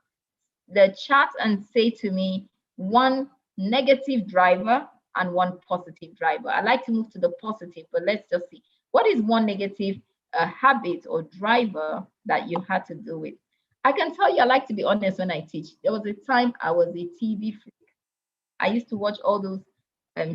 the chat, and say to me one negative driver and one positive driver. I like to move to the positive, but let's just see. What is one negative habit or driver that you had to deal with? I can tell you, I like to be honest when I teach. There was a time I was a TV freak. I used to watch all those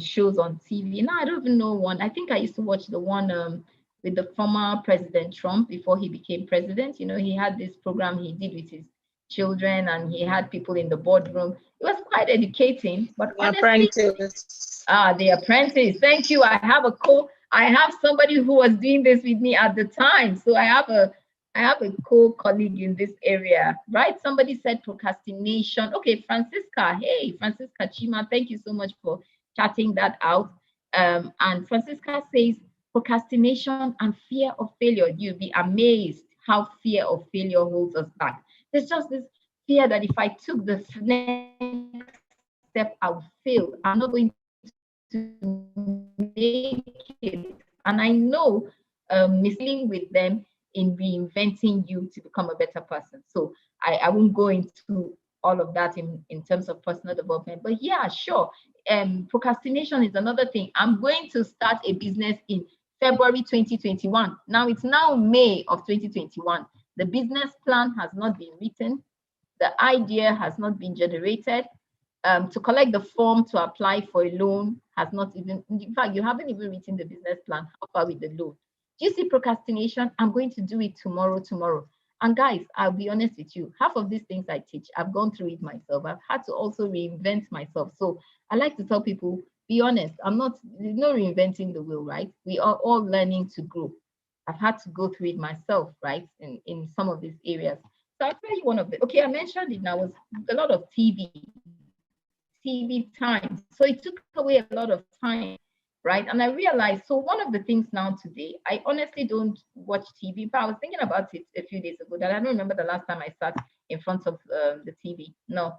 shows on TV. Now I don't even know one. I think I used to watch the one with the former President Trump before he became president. You know, he had this program he did with his children, and he had people in the boardroom. It was quite educating, but
The
honestly,
Apprentice.
The Apprentice. Thank you. I have somebody who was doing this with me at the time. So I have a co-colleague in this area, right? Somebody said procrastination. Okay, Francisca. Hey, Francisca Chima, thank you so much for chatting that out. And Francisca says procrastination and fear of failure. You'll be amazed how fear of failure holds us back. There's just this fear that if I took the next step, I would fail. I'm not going to make it. And I know missing with them in reinventing you to become a better person. So I won't go into all of that in terms of personal development. But yeah, sure. Procrastination is another thing. I'm going to start a business in February 2021. Now it's now May of 2021. The business plan has not been written. The idea has not been generated. To collect the form to apply for a loan has not even, in fact, you haven't even written the business plan. How far with the loan? Do you see procrastination? I'm going to do it tomorrow. And guys, I'll be honest with you, half of these things I teach, I've gone through it myself. I've had to also reinvent myself. So I like to tell people, be honest. There's no reinventing the wheel, right? We are all learning to grow. I've had to go through it myself, right? In some of these areas. So I'll tell you one of the, okay, I mentioned it now, was a lot of TV time. So it took away a lot of time, right? And I realized, so one of the things now today, I honestly don't watch TV, but I was thinking about it a few days ago that I don't remember the last time I sat in front of the TV. No,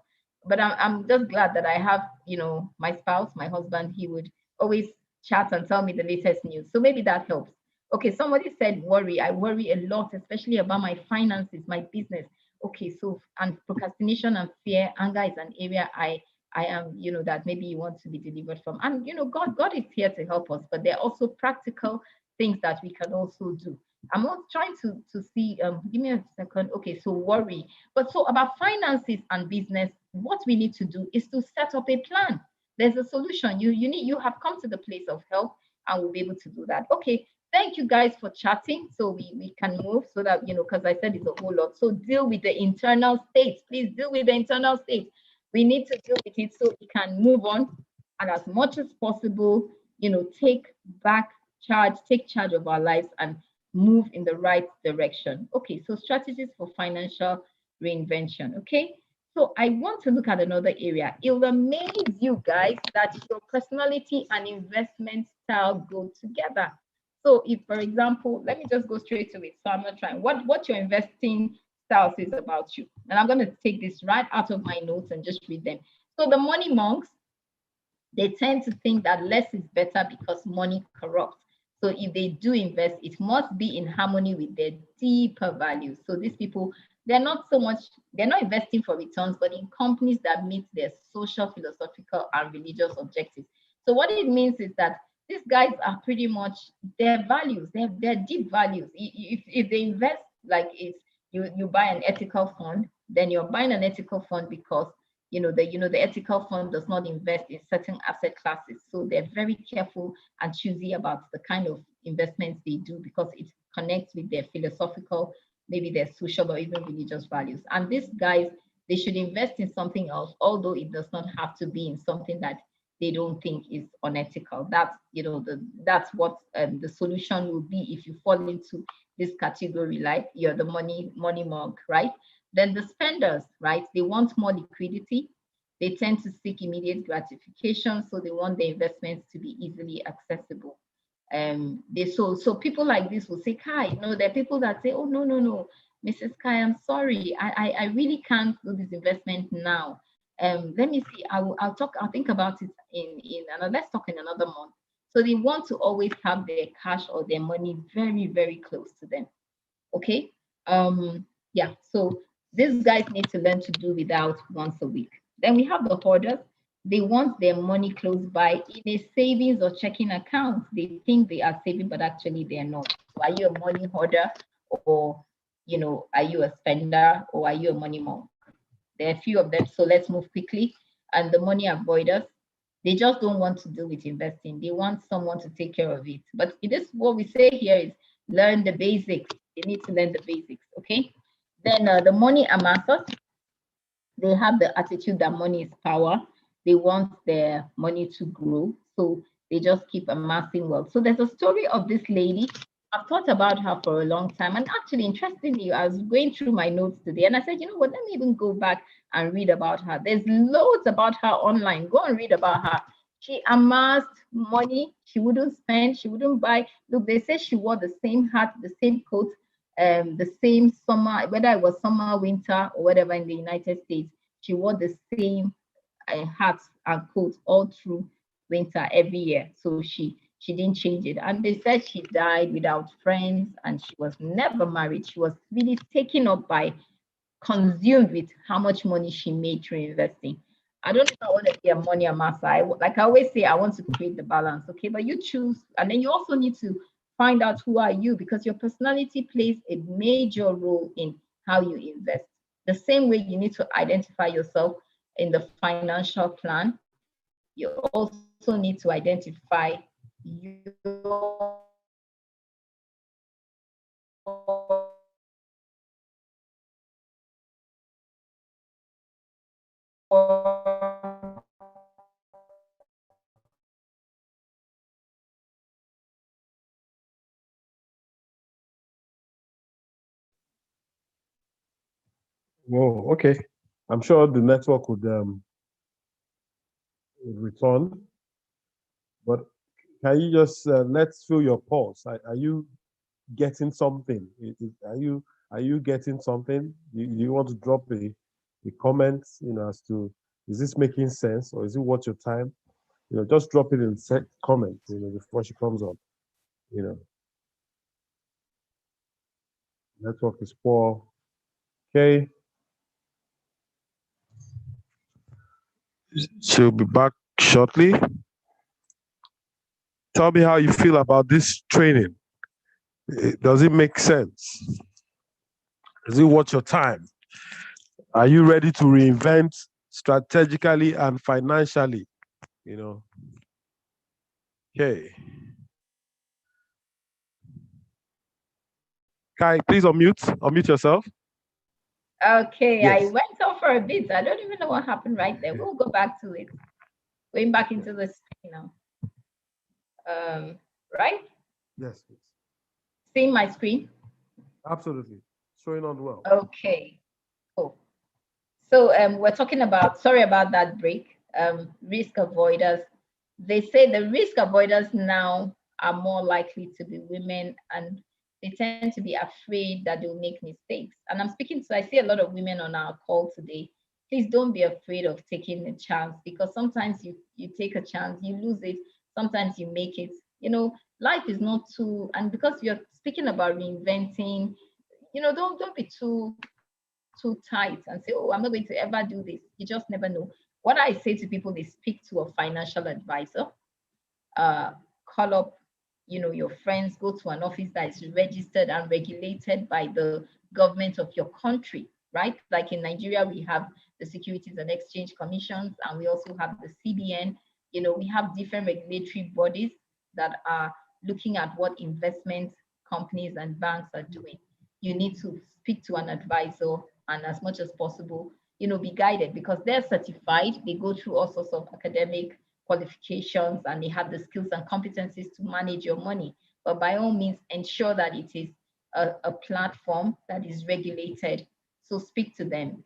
but I'm just glad that I have, you know, my spouse, my husband, he would always chat and tell me the latest news. So maybe that helps. Okay, somebody said worry. I worry a lot, especially about my finances, my business. Okay, so, and procrastination and fear, anger is an area I am, you know, that maybe you want to be delivered from. And, you know, God is here to help us, but there are also practical things that we can also do. I'm not trying to see, give me a second. Okay, so worry. But so about finances and business, what we need to do is to set up a plan. There's a solution. You have come to the place of help, and we'll be able to do that. Okay, thank you guys for chatting. So we can move so that, you know, because I said it's a whole lot. So deal with the internal states. Please deal with the internal states. We need to deal with it so we can move on, and as much as possible, you know, take charge of our lives and move in the right direction. Okay, so strategies for financial reinvention. Okay, so I want to look at another area. It will amaze you guys that your personality and investment style go together. So if, for example, let me just go straight to it. So I'm not trying. What your investing style says about you. And I'm going to take this right out of my notes and just read them. So the money monks, they tend to think that less is better because money corrupts. So if they do invest, it must be in harmony with their deeper values. So these people, they're not investing for returns, but in companies that meet their social, philosophical, and religious objectives. So what it means is that these guys are pretty much their values, their deep values. If they invest, like it's you buy an ethical fund, then you're buying an ethical fund because the ethical fund does not invest in certain asset classes. So they're very careful and choosy about the kind of investments they do because it connects with their philosophical, maybe their social or even religious values. And these guys, they should invest in something else, although it does not have to be in something that they don't think is unethical. That's that's what the solution will be if you fall into this category, like you're the money monk, right? Then the spenders, right? They want more liquidity. They tend to seek immediate gratification, so they want the investments to be easily accessible. So people like this will say, Kai, there are people that say, oh no, Mrs. Kai, I'm sorry, I really can't do this investment now. Let me see. I'll think about it let's talk in another month. So they want to always have their cash or their money very, very close to them. Okay. Yeah. So these guys need to learn to do without once a week. Then we have the hoarders. They want their money close by in a savings or checking account. They think they are saving, but actually they are not. So are you a money hoarder, or are you a spender, or are you a money monk? There are a few of them, so let's move quickly. And the money avoiders, they just don't want to deal with investing. They want someone to take care of it. But it is what we say here is learn the basics. They need to learn the basics, okay? Then the money amassers, they have the attitude that money is power. They want their money to grow. So they just keep amassing wealth. So there's a story of this lady. I've thought about her for a long time. And actually, interestingly, I was going through my notes today and I said, you know what, let me even go back and read about her. There's loads about her online. Go and read about her. She amassed money. She wouldn't spend. She wouldn't buy. Look, they say she wore the same hat, the same coat, the same summer, whether it was summer, winter, or whatever in the United States. She wore the same hats and coats all through winter every year. So she didn't change it. And they said she died without friends and she was never married. She was really taken up by, consumed with how much money she made through investing. I don't know if I want to be a money amasser. Like I always say, I want to create the balance. Okay, but you choose, and then you also need to find out who are you, because your personality plays a major role in how you invest. The same way you need to identify yourself in the financial plan, you also need to identify your
Whoa, okay. I'm sure the network would return, but can you just let's feel your pulse? Are you getting something? Are you getting something? You want to drop a comment, as to, is this making sense or is it worth your time? Just drop it in set comment, before she comes on. Network is poor. Okay. She'll be back shortly. Tell me how you feel about this training. Does it make sense? Is it worth your time? Are you ready to reinvent strategically and financially? Okay. Kai, please unmute yourself.
Okay, I
Yes.
went off for a bit. I don't even know what happened right there. We'll go back to it. Going back into the screen now. Right?
Yes, please.
Seeing my screen?
Absolutely. Showing on well.
Okay, cool. So we're talking about, sorry about that break, risk avoiders. They say the risk avoiders now are more likely to be women, and they tend to be afraid that they'll make mistakes. And I'm speaking to, I see a lot of women on our call today. Please don't be afraid of taking a chance, because sometimes you take a chance, you lose it, sometimes you make it. Life is not too, and because you're speaking about reinventing, don't be too tight and say, oh, I'm not going to ever do this. You just never know. What I say to people is speak to a financial advisor, call up, your friends, go to an office that is registered and regulated by the government of your country, right? Like in Nigeria, we have the Securities and Exchange Commissions, and we also have the CBN. We have different regulatory bodies that are looking at what investment companies and banks are doing. You need to speak to an advisor, and as much as possible, be guided, because they're certified. They go through all sorts of academic qualifications and they have the skills and competencies to manage your money. But by all means, ensure that it is a platform that is regulated. So speak to them.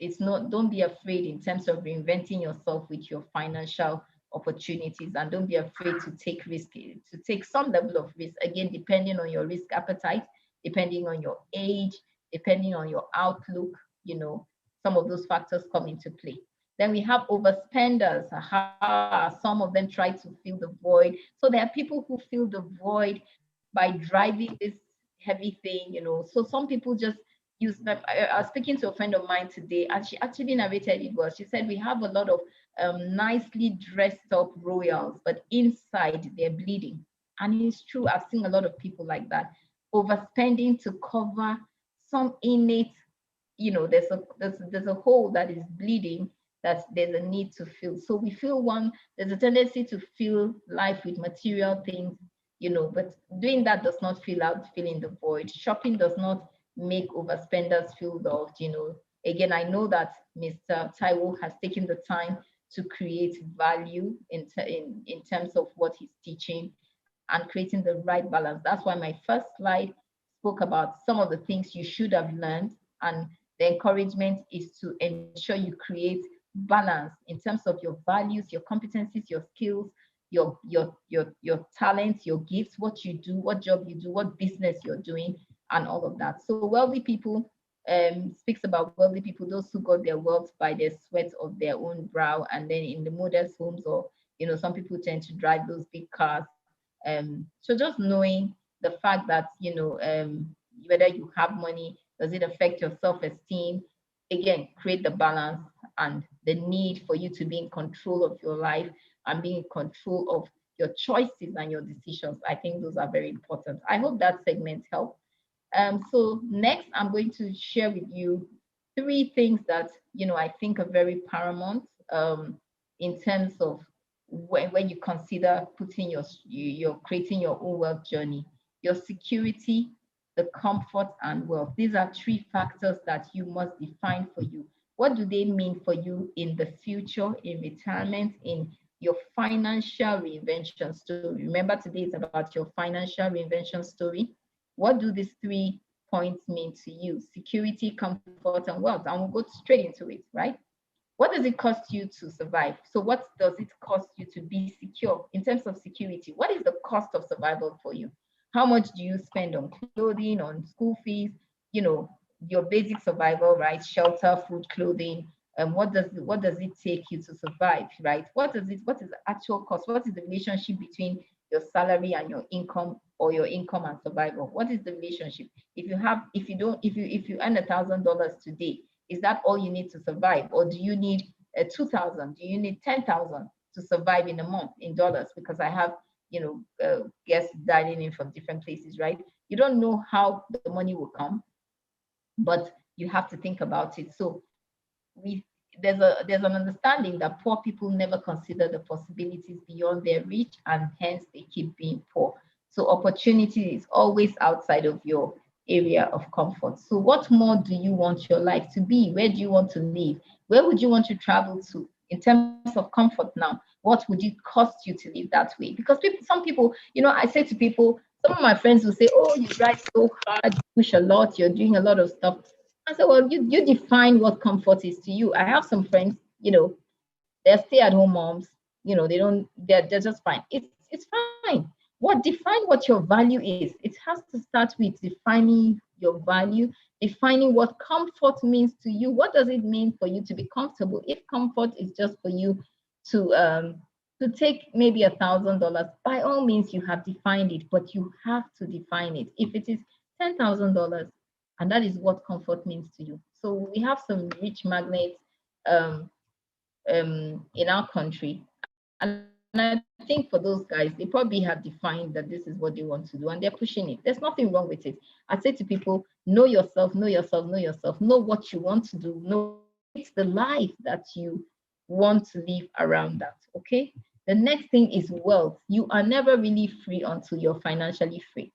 Don't be afraid in terms of reinventing yourself with your financial opportunities, and don't be afraid to take risk, to take some level of risk, again, depending on your risk appetite, depending on your age, depending on your outlook. Some of those factors come into play. Then we have overspenders. Some of them try to fill the void. So there are people who fill the void by driving this heavy thing, So some people just use them. I was speaking to a friend of mine today, and she actually narrated it well. She said, we have a lot of nicely dressed up royals, but inside they're bleeding. And it's true. I've seen a lot of people like that, overspending to cover some innate, there's a hole that is bleeding, that there's a need to fill. So there's a tendency to fill life with material things but doing that does not fill in the void. Shopping does not make overspenders feel loved. Again, I know that Mr. Taiwo has taken the time to create value in terms of what he's teaching and creating the right balance. That's why my first slide spoke about some of the things you should have learned, and the encouragement is to ensure you create balance in terms of your values, your competencies, your skills, your talents, your gifts, what you do, what job you do, what business you're doing, and all of that. So wealthy people speaks about wealthy people, those who got their wealth by the sweat of their own brow, and then in the modest homes, or some people tend to drive those big cars. So just knowing the fact that whether you have money, does it affect your self-esteem? Again, create the balance and the need for you to be in control of your life and be in control of your choices and your decisions. I think those are very important. I hope that segment helped. So next, I'm going to share with you 3 things that I think are very paramount in terms of when you consider putting your creating your own wealth journey: your security, the comfort, and wealth. These are 3 factors that you must define for you. What do they mean for you in the future, in retirement, in your financial reinvention story? Remember, today is about your financial reinvention story. What do these 3 points mean to you? Security, comfort, and wealth. And we'll go straight into it, right? What does it cost you to survive? So what does it cost you to be secure in terms of security? What is the cost of survival for you? How much do you spend on clothing, on school fees, your basic survival, right? Shelter, food, clothing. What does it take you to survive, right? What is the actual cost? What is the relationship between your salary and your income, or your income and survival? What is the relationship? If you earn $1,000 today, is that all you need to survive? Or do you need 2,000? Do you need 10,000 to survive in a month in dollars? Because I have, guests dialing in from different places, right? You don't know how the money will come, but you have to think about it. So there's an understanding that poor people never consider the possibilities beyond their reach, and hence they keep being poor. So opportunity is always outside of your area of comfort. So what more do you want your life to be? Where do you want to live? Where would you want to travel to in terms of comfort now? What would it cost you to live that way? Because some people, I say to people, some of my friends will say, oh, you drive so hard, you push a lot, you're doing a lot of stuff. I said, well, you define what comfort is to you. I have some friends, they're stay-at-home moms, they're just fine. It's fine. Define what your value is. It has to start with defining your value, defining what comfort means to you. What does it mean for you to be comfortable? If comfort is just for you to take maybe $1,000, by all means you have defined it, but you have to define it. If it is $10,000, and that is what comfort means to you. So we have some rich magnates in our country, and I think for those guys, they probably have defined that this is what they want to do, and they're pushing it. There's nothing wrong with it. I say to people, know yourself, know yourself, know yourself, know what you want to do, know it's the life that you want to live around that. Okay. The next thing is wealth. You are never really free until you're financially free.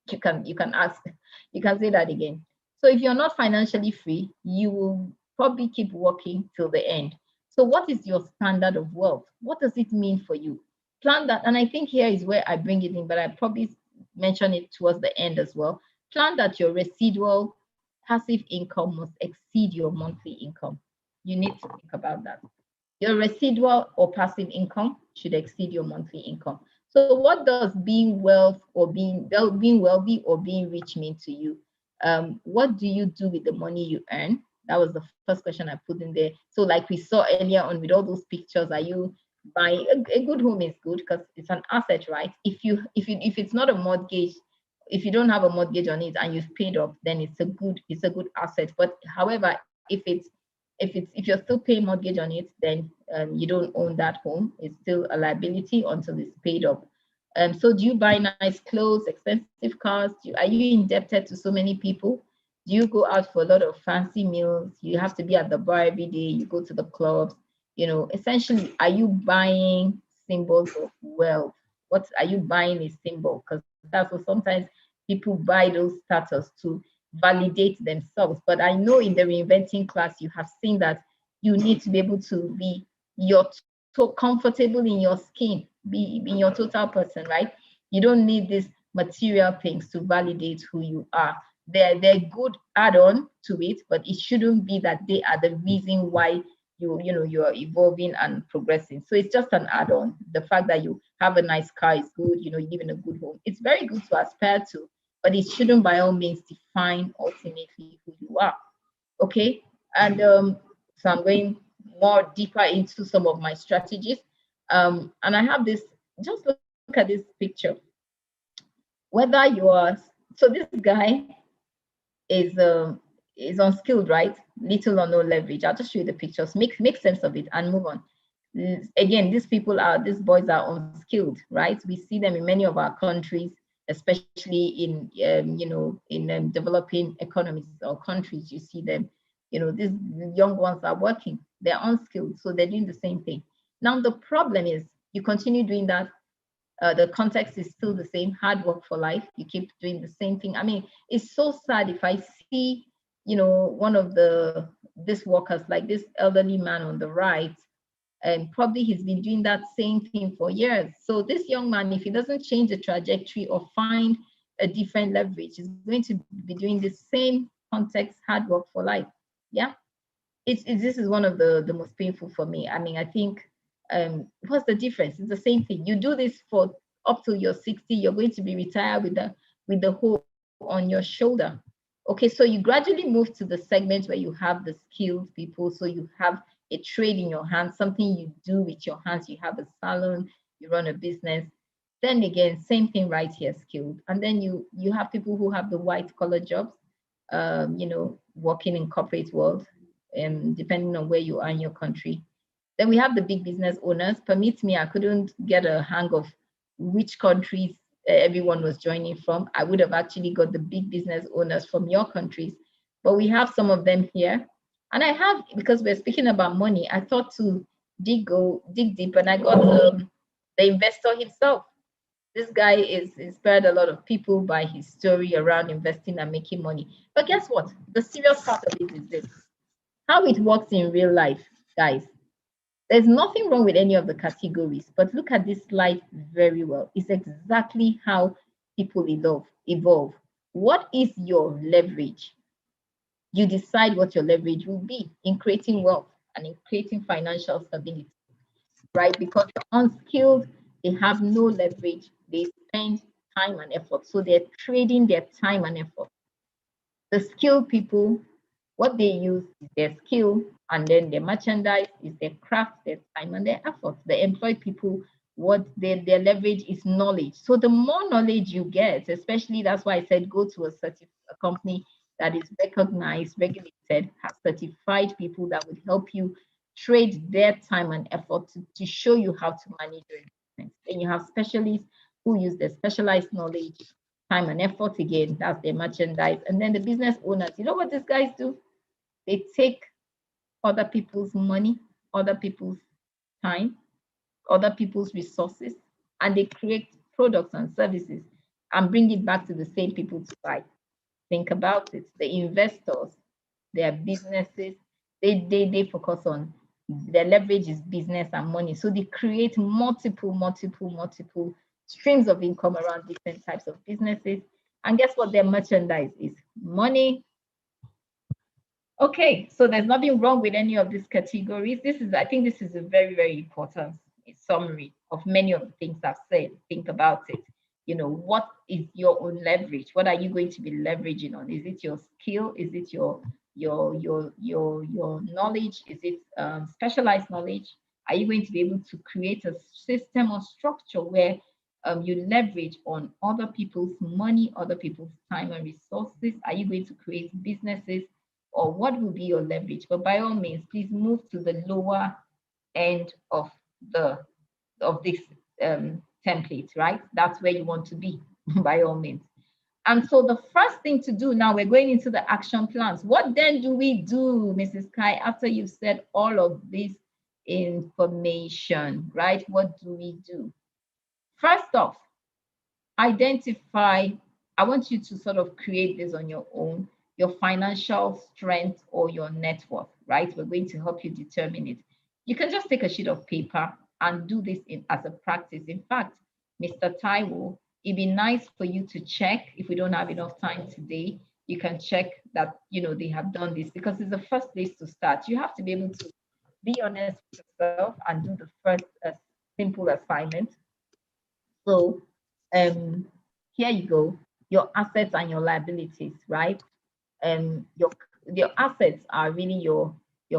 You can say that again. So if you're not financially free, you will probably keep working till the end. So what is your standard of wealth? What does it mean for you? Plan that. And I think here is where I bring it in, but I probably mention it towards the end as well. Plan that your residual passive income must exceed your monthly income. You need to think about that. Your residual or passive income should exceed your monthly income. So what does being wealthy or being rich mean to you? What do you do with the money you earn? That was the first question I put in there. So like we saw earlier on with all those pictures, are you buying a good home? Is good because it's an asset, right? If it's not a mortgage, if you don't have a mortgage on it and you've paid off, then it's a good asset. But however, if you're still paying mortgage on it, then you don't own that home. It's still a liability until it's paid off. So do you buy nice clothes, expensive cars? Are you indebted to so many people? Do you go out for a lot of fancy meals? You have to be at the bar every day. You go to the clubs. Essentially, are you buying symbols of wealth? What are you buying a symbol? Because that's what sometimes people buy those status to validate themselves. But I know in the reinventing class, you have seen that you need to be able to be so comfortable in your skin, be in your total person, right? You don't need these material things to validate who you are. They're good add-on to it, but it shouldn't be that they are the reason why you're evolving and progressing. So it's just an add-on. The fact that you have a nice car is good, you live in a good home. It's very good to aspire to, but it shouldn't by all means define ultimately who you are. Okay. And so I'm going more deeper into some of my strategies. And I have this, just look at this picture. Whether you are, so this guy is unskilled, right? Little or no leverage. I'll just show you the pictures. Make sense of it and move on. Again, these boys are unskilled, right? We see them in many of our countries, especially in developing economies or countries. You see them, these young ones are working. They're unskilled, so they're doing the same thing. Now the problem is you continue doing that. The context is still the same, hard work for life. You keep doing the same thing. I mean, it's so sad if I see, one of these workers, like this elderly man on the right, and probably he's been doing that same thing for years. So this young man, if he doesn't change the trajectory or find a different leverage, is going to be doing the same context, hard work for life. Yeah. This is one of the most painful for me. I mean, I think, what's the difference? It's the same thing. You do this for up till you're 60, you're going to be retired with the hole on your shoulder. Okay, so you gradually move to the segment where you have the skilled people. So you have a trade in your hands, something you do with your hands. You have a salon, you run a business. Then again, same thing right here, skilled. And then you have people who have the white collar jobs, working in corporate world, depending on where you are in your country. Then we have the big business owners. Permit me, I couldn't get a hang of which countries everyone was joining from. I would have actually got the big business owners from your countries, but we have some of them here. And I have, because we're speaking about money, I thought to dig deep, and I got the investor himself. This guy is inspired a lot of people by his story around investing and making money. But guess what? The serious part of it is this: how it works in real life, guys. There's nothing wrong with any of the categories, but look at this slide very well. It's exactly how people evolve. What is your leverage? You decide what your leverage will be in creating wealth and in creating financial stability, right? Because the unskilled, they have no leverage. They spend time and effort. So they're trading their time and effort. The skilled people, what they use is their skill, and then their merchandise is their craft, their time, and their effort. The employed people, what their leverage is knowledge. So the more knowledge you get, especially that's why I said go to a company that is recognized, regulated, has certified people that would help you trade their time and effort to show you how to manage your investments. Then you have specialists who use their specialized knowledge, time and effort, again, that's their merchandise. And then the business owners, you know what these guys do? They take other people's money, other people's time, other people's resources, and they create products and services and bring it back to the same people to buy. Think about it. The investors, their businesses, they focus on their leverage is business and money. So they create multiple streams of income around different types of businesses. And guess what? Their merchandise is money. Okay, so there's nothing wrong with any of these categories. I think this is a very, very important summary of many of the things I've said. Think about it. What is your own leverage? What are you going to be leveraging on? Is it your skill? Is it your knowledge? Is it specialized knowledge? Are you going to be able to create a system or structure where you leverage on other people's money, other people's time and resources? Are you going to create businesses? Or what will be your leverage? But by all means, please move to the lower end of this template, right? That's where you want to be, by all means. And so the first thing to do now, we're going into the action plans. What then do we do, Mrs. Kai, after you've said all of this information, right? What do we do? First off, identify, I want you to sort of create this on your own, your financial strength or your net worth, right? We're going to help you determine it. You can just take a sheet of paper and do this as a practice. In fact, Mr. Taiwo, it'd be nice for you to check, if we don't have enough time today, you can check that, they have done this, because it's the first place to start. You have to be able to be honest with yourself and do the first simple assignment. So here you go, your assets and your liabilities, right? Your assets are really your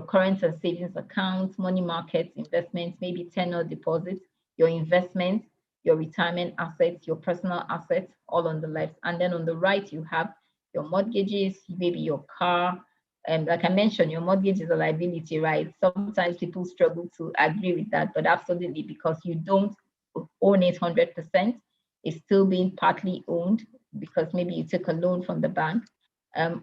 current and savings accounts, money markets, investments, maybe tenor deposits, your investments, your retirement assets, your personal assets, all on the left. And then on the right, you have your mortgages, maybe your car. And like I mentioned, your mortgage is a liability, right? Sometimes people struggle to agree with that, but absolutely, because you don't own it 100%, it's still being partly owned because maybe you took a loan from the bank.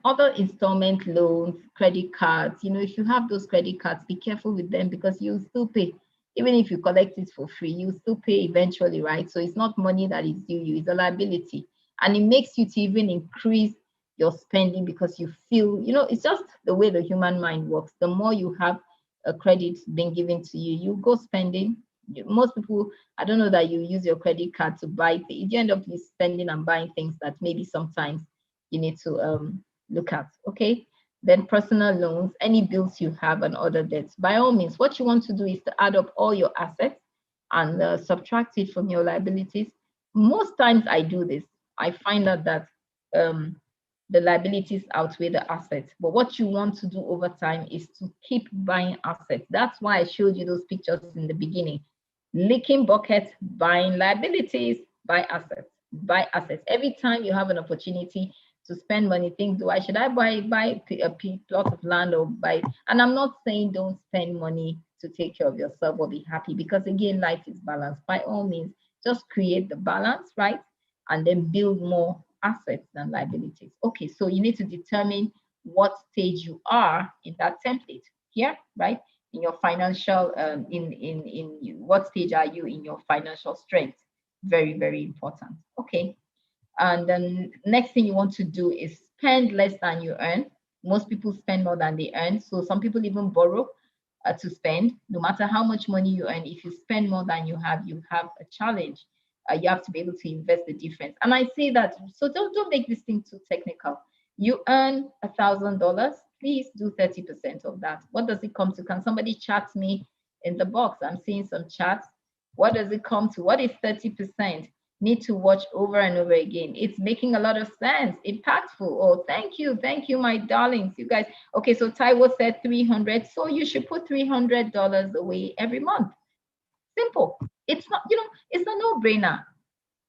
Other installment loans, credit cards, if you have those credit cards, be careful with them, because you'll still pay. Even if you collect it for free, you still pay eventually, right? So it's not money that is due you, it's a liability. And it makes you to even increase your spending, because you feel, it's just the way the human mind works. The more you have a credit being given to you, you go spending. Most people, I don't know that you use your credit card to buy things. You end up spending and buying things that maybe sometimes you need to look at. Okay, then personal loans, any bills you have and other debts. By all means, what you want to do is to add up all your assets and subtract it from your liabilities. Most times I do this. I find out that the liabilities outweigh the assets. But what you want to do over time is to keep buying assets. That's why I showed you those pictures in the beginning. Leaking buckets, buying liabilities, buy assets. Buy assets. Every time you have an opportunity to spend money, think, should I buy a plot of land or buy? And I'm not saying don't spend money to take care of yourself or be happy, because again, life is balanced. By all means, just create the balance, right? And then build more assets than liabilities. Okay, so you need to determine what stage you are in that template here, right? In your financial, in what stage are you in your financial strength? Very, very important. Okay. And then next thing you want to do is spend less than you earn. Most people spend more than they earn. So some people even borrow to spend. No matter how much money you earn, if you spend more than you have a challenge. You have to be able to invest the difference. And I say that, so don't make this thing too technical. You earn $1,000, please do 30% of that. What does it come to? Can somebody chat me in the box? I'm seeing some chats. What does it come to? What is 30%? Need to watch over and over again. It's making a lot of sense. Impactful. Oh, thank you, my darlings, you guys. Okay, so Taiwo said 300, so you should put $300 away every month. Simple. It's not, it's a no-brainer.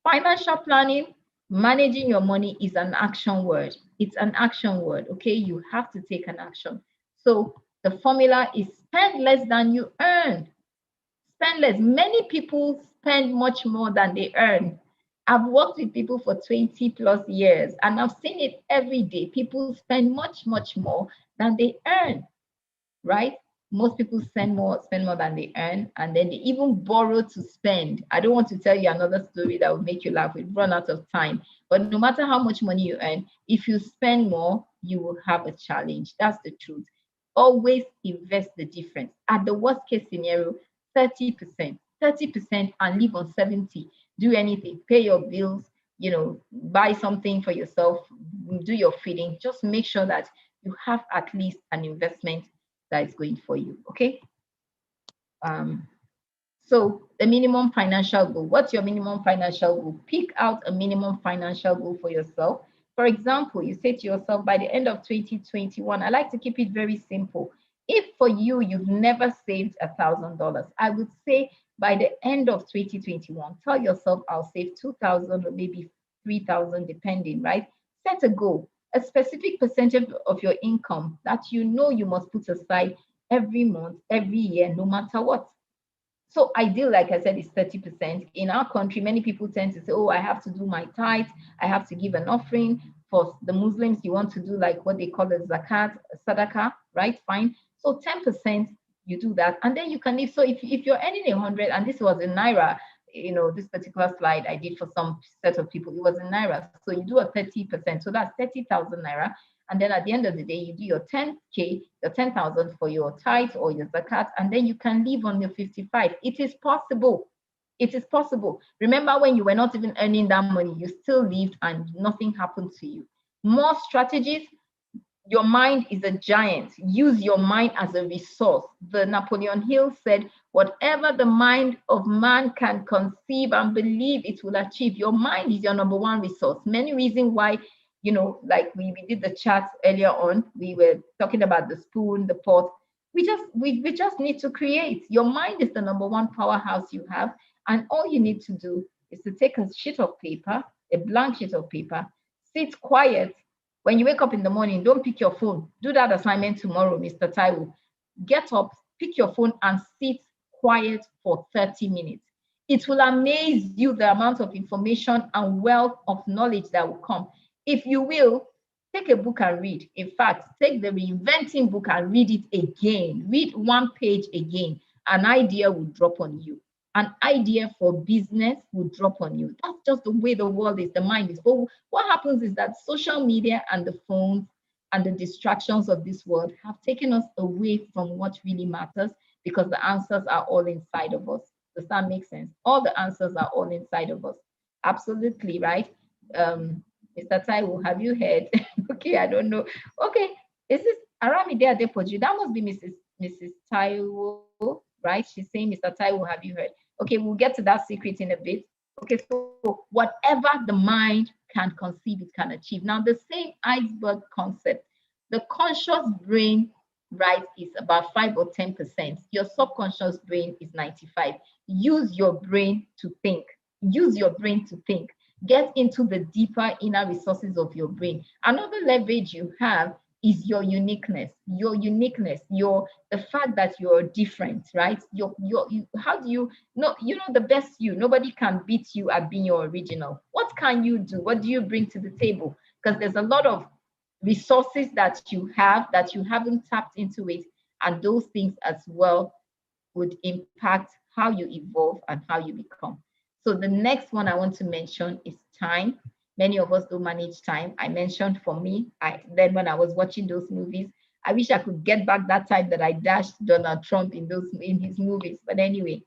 Financial planning, managing your money is an action word. It's an action word, okay? You have to take an action. So the formula is spend less than you earn. Spend less. Many people spend much more than they earn. I've worked with people for 20 plus years and I've seen it every day. People spend much, much more than they earn, right? Most people spend more than they earn, and then they even borrow to spend. I don't want to tell you another story that will make you laugh. We've run out of time. But no matter how much money you earn, if you spend more, you will have a challenge. That's the truth. Always invest the difference. At the worst case scenario, 30%, and live on 70. Do anything, pay your bills, buy something for yourself, do your feeding. Just make sure that you have at least an investment that is going for you. Okay. So the minimum financial goal. What's your minimum financial goal? Pick out a minimum financial goal for yourself. For example, you say to yourself, by the end of 2021, I like to keep it very simple. If for you, you've never saved $1,000, I would say by the end of 2021, tell yourself I'll save 2,000 or maybe 3,000, depending, right? Set a goal, a specific percentage of your income that you must put aside every month, every year, no matter what. So ideal, like I said, is 30%. In our country, many people tend to say, oh, I have to do my tithe, I have to give an offering. For the Muslims, you want to do like what they call a zakat, a sadaqah, right? Fine. So 10%, you do that. And then you can live. So if you're earning 100, and this was in Naira, this particular slide I did for some set of people, it was in Naira. So you do a 30%. So that's 30,000 Naira. And then at the end of the day, you do your 10K, your 10,000 for your tithe or your zakat, and then you can live on your 55. It is possible. It is possible. Remember when you were not even earning that money, you still lived and nothing happened to you. More strategies. Your mind is a giant. Use your mind as a resource. The Napoleon Hill said, whatever the mind of man can conceive and believe, it will achieve. Your mind is your number one resource. Many reasons why, like we did the chat earlier on, we were talking about the spoon, the pot. We just need to create. Your mind is the number one powerhouse you have. And all you need to do is to take a sheet of paper, a blank sheet of paper, sit quiet. When you wake up in the morning, don't pick your phone. Do that assignment tomorrow, Mr. Taiwo. Get up, pick your phone and sit quiet for 30 minutes. It will amaze you the amount of information and wealth of knowledge that will come. If you will, take a book and read. In fact, take the Reinventing book and read it again. Read one page again. An idea will drop on you. An idea for business will drop on you. That's just the way the world is, the mind is. But what happens is that social media and the phones and the distractions of this world have taken us away from what really matters, because the answers are all inside of us. Does that make sense? All the answers are all inside of us. Absolutely, right? Mr. Taiwo, have you heard? Okay, I don't know. Okay, is this Aramide Adepoju? That must be Mrs. Taiwo, right? She's saying, Mr. Taiwo, have you heard? Okay, we'll get to that secret in a bit. Okay, so whatever the mind can conceive, it can achieve. Now, the same iceberg concept, the conscious brain, right, is about 5 or 10%. Your subconscious brain is 95. Use your brain to think. Use your brain to think. Get into the deeper inner resources of your brain. Another leverage you have is your uniqueness, the fact that you're different, right? How do you know, the best you, nobody can beat you at being your original. What can you do? What do you bring to the table? Because there's a lot of resources that you have that you haven't tapped into it. And those things as well would impact how you evolve and how you become. So the next one I want to mention is time. Many of us don't manage time. I mentioned for me, then when I was watching those movies, I wish I could get back that time that I dashed Donald Trump in his movies. But anyway,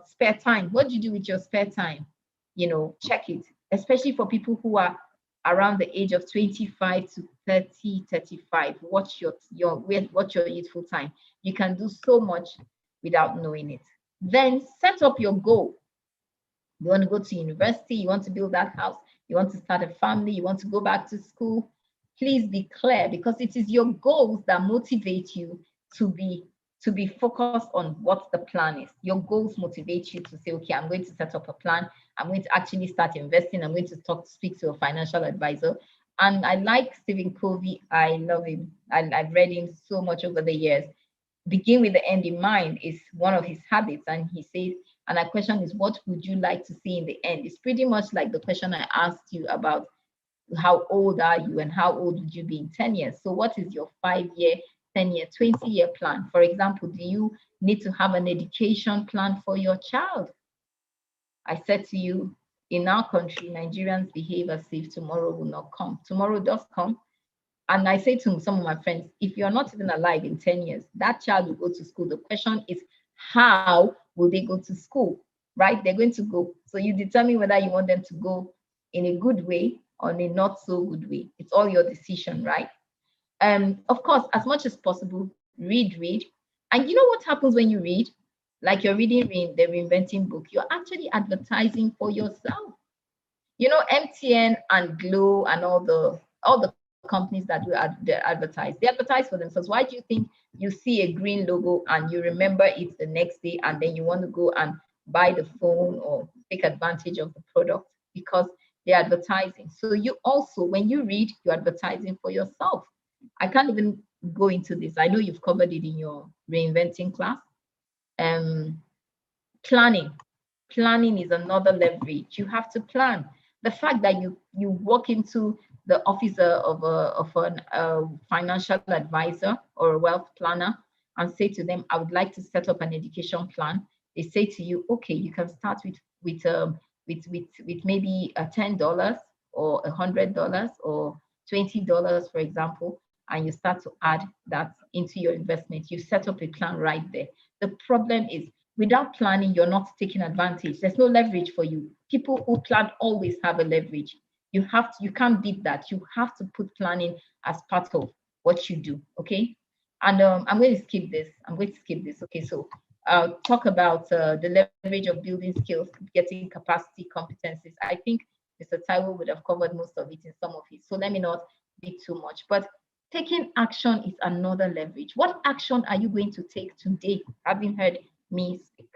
spare time. What do you do with your spare time? Check it, especially for people who are around the age of 25 to 30, 35. Watch your youthful time. You can do so much without knowing it. Then set up your goal. You want to go to university, you want to build that house, you want to start a family, you want to go back to school. Please be clear, because it is your goals that motivate you to be focused on what the plan is. Your goals motivate you to say, okay, I'm going to set up a plan. I'm going to actually start investing. I'm going to speak to a financial advisor. And I like Stephen Covey. I love him. I've read him so much over the years. Begin with the end in mind is one of his habits. And he says, and our question is, what would you like to see in the end? It's pretty much like the question I asked you about how old are you and how old would you be in 10 years? So what is your 5-year, 10-year, 20-year plan? For example, do you need to have an education plan for your child? I said to you, in our country, Nigerians behave as if tomorrow will not come. Tomorrow does come. And I say to some of my friends, if you're not even alive in 10 years, that child will go to school. The question is, how will they go to school, right? They're going to go. So you determine whether you want them to go in a good way or in a not so good way. It's all your decision, right? Of course, as much as possible, read. And you know what happens when you read? Like you're reading the Reinventing book, you're actually advertising for yourself. MTN and Glow and all the companies that advertise, they advertise for themselves. Why do you think you see a green logo and you remember it the next day and then you want to go and buy the phone or take advantage of the product? Because they're advertising. So you also, when you read, you're advertising for yourself. I can't even go into this. I know you've covered it in your Reinventing class. Planning is another leverage. You have to plan. The fact that you walk into the office of a financial advisor or a wealth planner and say to them, I would like to set up an education plan. They say to you, okay, you can start with with maybe $10 or $100 or $20, for example, and you start to add that into your investment. You set up a plan right there. The problem is, without planning, you're not taking advantage. There's no leverage for you. People who plan always have a leverage. You can't beat that. You have to put planning as part of what you do. Okay. And I'm going to skip this. Okay. So talk about the leverage of building skills, getting capacity, competencies. I think Mr. Taiwo would have covered most of it in some of it. So let me not be too much. But taking action is another leverage. What action are you going to take today, having heard me speak?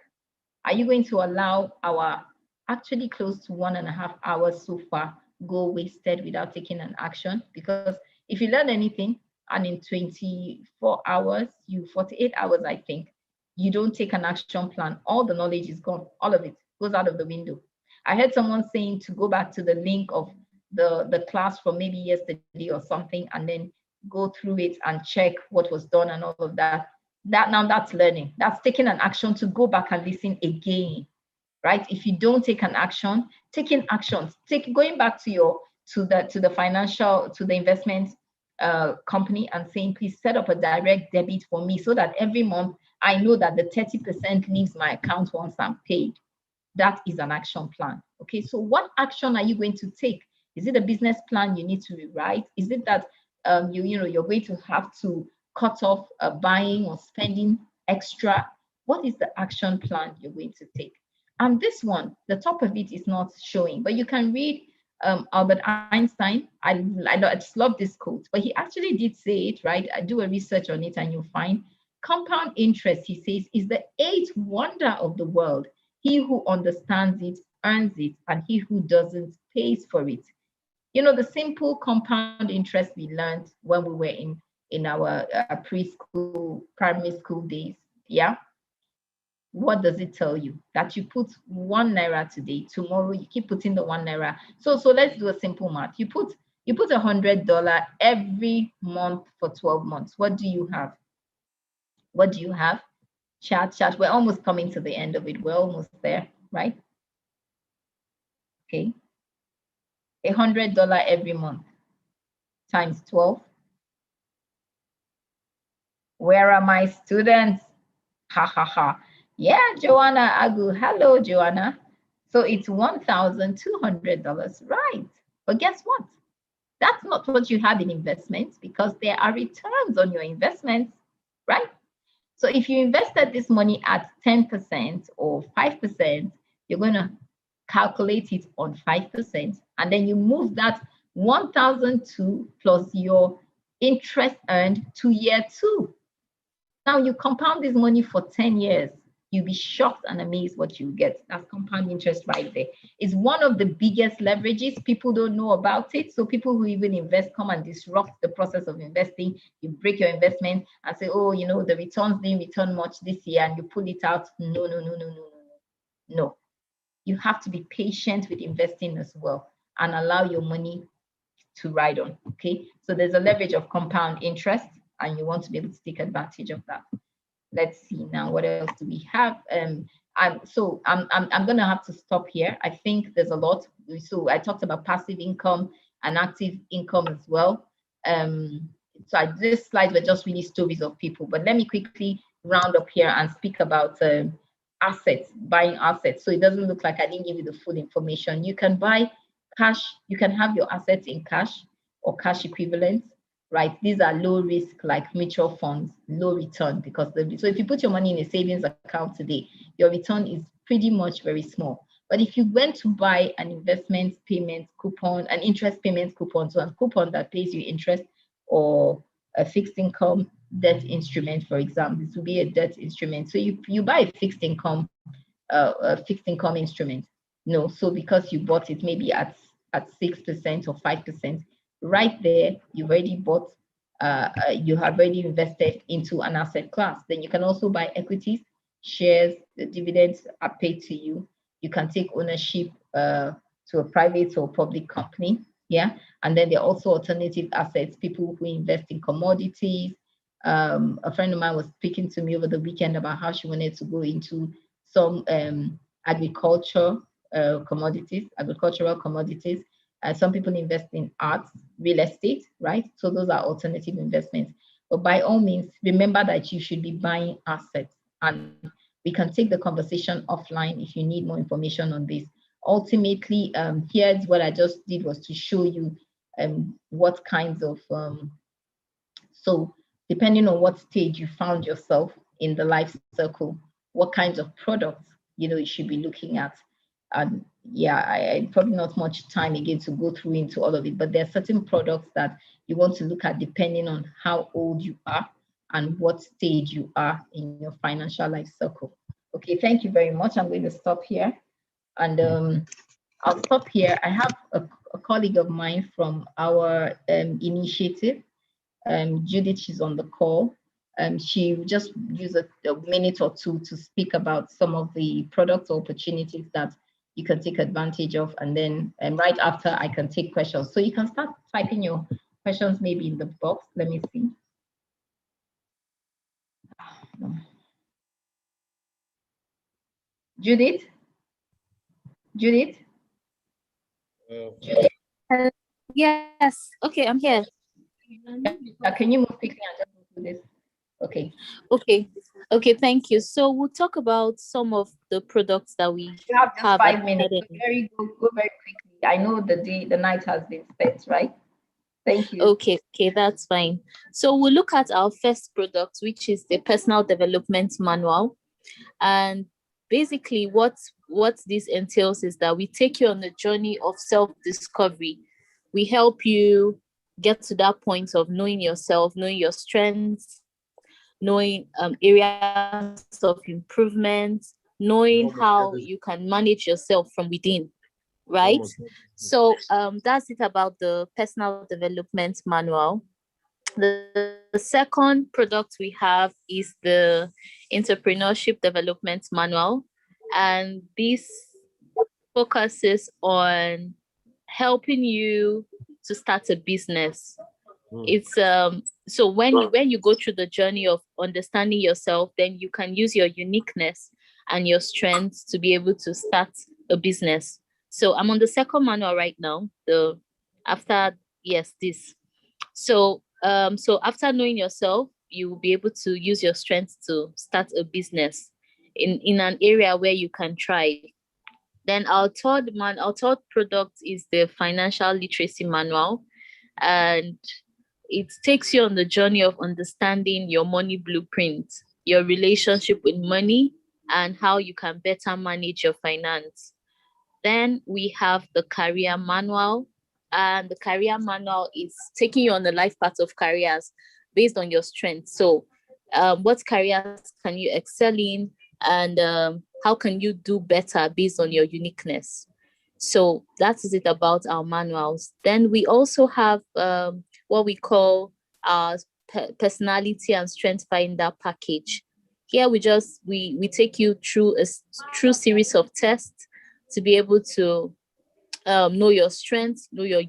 Are you going to allow our actually close to 1.5 hours so far go wasted without taking an action? Because if you learn anything and in 24 hours, 48 hours, I think, you don't take an action plan, all the knowledge is gone. All of it goes out of the window. I heard someone saying to go back to the link of the class from maybe yesterday or something, and then go through it and check what was done and all of that. That's learning. That's taking an action to go back and listen again, right? If you don't take an action, taking actions, going back to the investment company and saying, please set up a direct debit for me so that every month I know that the 30% leaves my account once I'm paid. That is an action plan. Okay, so what action are you going to take? Is it a business plan you need to rewrite? Is it that you're going to have to cut off buying or spending extra? What is the action plan you're going to take? And this one, the top of it is not showing, but you can read Albert Einstein. I just love this quote, but he actually did say it, right? I do a research on it and you'll find compound interest, he says, is the eighth wonder of the world. He who understands it earns it, and he who doesn't pays for it. You know, the simple compound interest we learned when we were in our preschool, primary school days. Yeah. What does it tell you? That you put 1 naira today, tomorrow you keep putting the 1 naira. So let's do a simple math. You put $100 every month for 12 months. What do you have? What do you have? Chat. We're almost coming to the end of it. We're almost there, right? Okay. $100 every month times 12. Where are my students? Ha ha ha. Yeah, Joanna Agu. Hello, Joanna. So it's $1,200, right? But guess what? That's not what you have in investments, because there are returns on your investments, right? So if you invested this money at 10% or 5%, you're going to calculate it on 5, and then you move that 1,002 plus your interest earned to year 2. Now you compound this money for 10 years. You'll be shocked and amazed what you get. That's compound interest right there. It's one of the biggest leverages. People don't know about it. So people who even invest come and disrupt the process of investing. You break your investment and say, oh, the returns didn't return much this year, and you pull it out. No. You have to be patient with investing as well and allow your money to ride on. Okay. So there's a leverage of compound interest, and you want to be able to take advantage of that. Let's see now, what else do we have? I'm gonna have to stop here. I think there's a lot. So I talked about passive income and active income as well. This slide were just really stories of people, but let me quickly round up here and speak about assets, buying assets. So it doesn't look like I didn't give you the full information. You can buy cash, you can have your assets in cash or cash equivalents. Right, these are low risk, like mutual funds, low return, so if you put your money in a savings account today, your return is pretty much very small. But if you went to buy an investment payment coupon, an interest payment coupon, so a coupon that pays you interest, or a fixed income debt instrument, for example, this would be a debt instrument. So you buy a fixed income instrument, so because you bought it maybe at 6% or 5%. Right there, you've already bought, you have already invested into an asset class. Then you can also buy equities, shares, the dividends are paid to you. You can take ownership to a private or public company. Yeah. And then there are also alternative assets, people who invest in commodities. A friend of mine was speaking to me over the weekend about how she wanted to go into some agriculture commodities, agricultural commodities. Some people invest in arts, real estate, right? So those are alternative investments. But by all means, remember that you should be buying assets. And we can take the conversation offline if you need more information on this. Ultimately, here's what I just did was to show you what kinds of, so depending on what stage you found yourself in the life circle, what kinds of products, you should be looking at. And yeah, I probably not much time again to go through into all of it, but there are certain products that you want to look at depending on how old you are and what stage you are in your financial life circle. Okay, thank you very much. I'm going to stop here. And I'll stop here. I have a colleague of mine from our initiative. Judith, she's on the call. She just use a minute or two to speak about some of the product opportunities that you can take advantage of. And then right after, I can take questions. So you can start typing your questions maybe in the box. Let me see. Judith? Judith?
Yes. Okay, I'm here.
Can you move quickly and just go through this? Okay.
Okay, thank you. So we'll talk about some of the products that we
You have just 5 minutes.
Go
very quickly. I know the night has been spent, right? Thank you.
Okay, that's fine. So we'll look at our first product, which is the personal development manual. And basically what this entails is that we take you on a journey of self-discovery. We help you get to that point of knowing yourself, knowing your strengths, knowing areas of improvement, knowing how you can manage yourself from within, right? So that's it about the personal development manual. The second product we have is the entrepreneurship development manual, and this focuses on helping you to start a business. It's so when you go through the journey of understanding yourself, then you can use your uniqueness and your strengths to be able to start a business. So I'm on the second manual right now. So after knowing yourself, you will be able to use your strengths to start a business in an area where you can thrive. Then our third product is the financial literacy manual, and it takes you on the journey of understanding your money blueprint, your relationship with money, and how you can better manage your finance. Then we have the career manual, and the career manual is taking you on the life path of careers based on your strengths. So what careers can you excel in, and how can you do better based on your uniqueness? So that is it about our manuals. Then we also have what we call our personality and strength finder package. Here we take you through a series of tests to be able to know your strengths, know your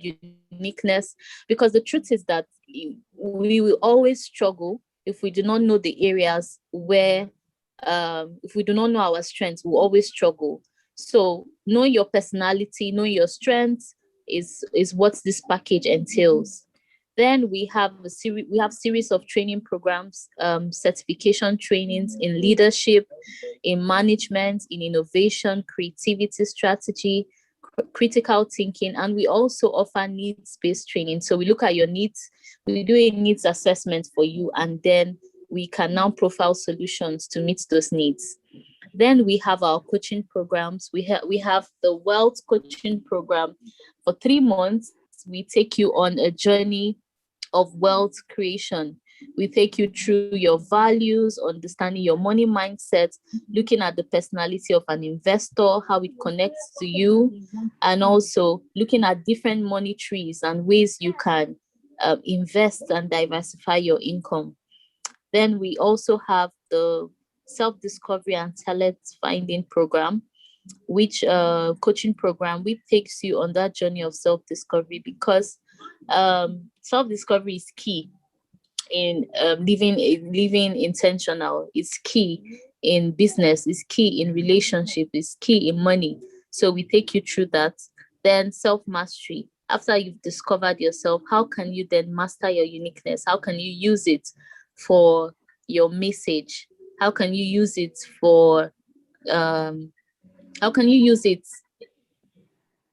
uniqueness, because the truth is that we will always struggle if we do not know the areas where, if we do not know our strengths, we'll always struggle. So knowing your personality, knowing your strengths is what this package entails. Then we have series of training programs, certification trainings in leadership, in management, in innovation, creativity, strategy, critical thinking, and we also offer needs-based training. So we look at your needs, we do a needs assessment for you, and then we can now profile solutions to meet those needs. Then we have our coaching programs. We have the Wealth Coaching Program. For 3 months, we take you on a journey of wealth creation. We take you through your values, understanding your money mindset, looking at the personality of an investor, how it connects to you, and also looking at different money trees and ways you can invest and diversify your income. Then we also have the self-discovery and talent finding program, which coaching program which takes you on that journey of self-discovery, because self-discovery is key in living intentional. It's key in business, it's key in relationship, it's key in money. So we take you through that. Then self-mastery. After you've discovered yourself, how can you then master your uniqueness? How can you use it for your message? How can you use it for how can you use it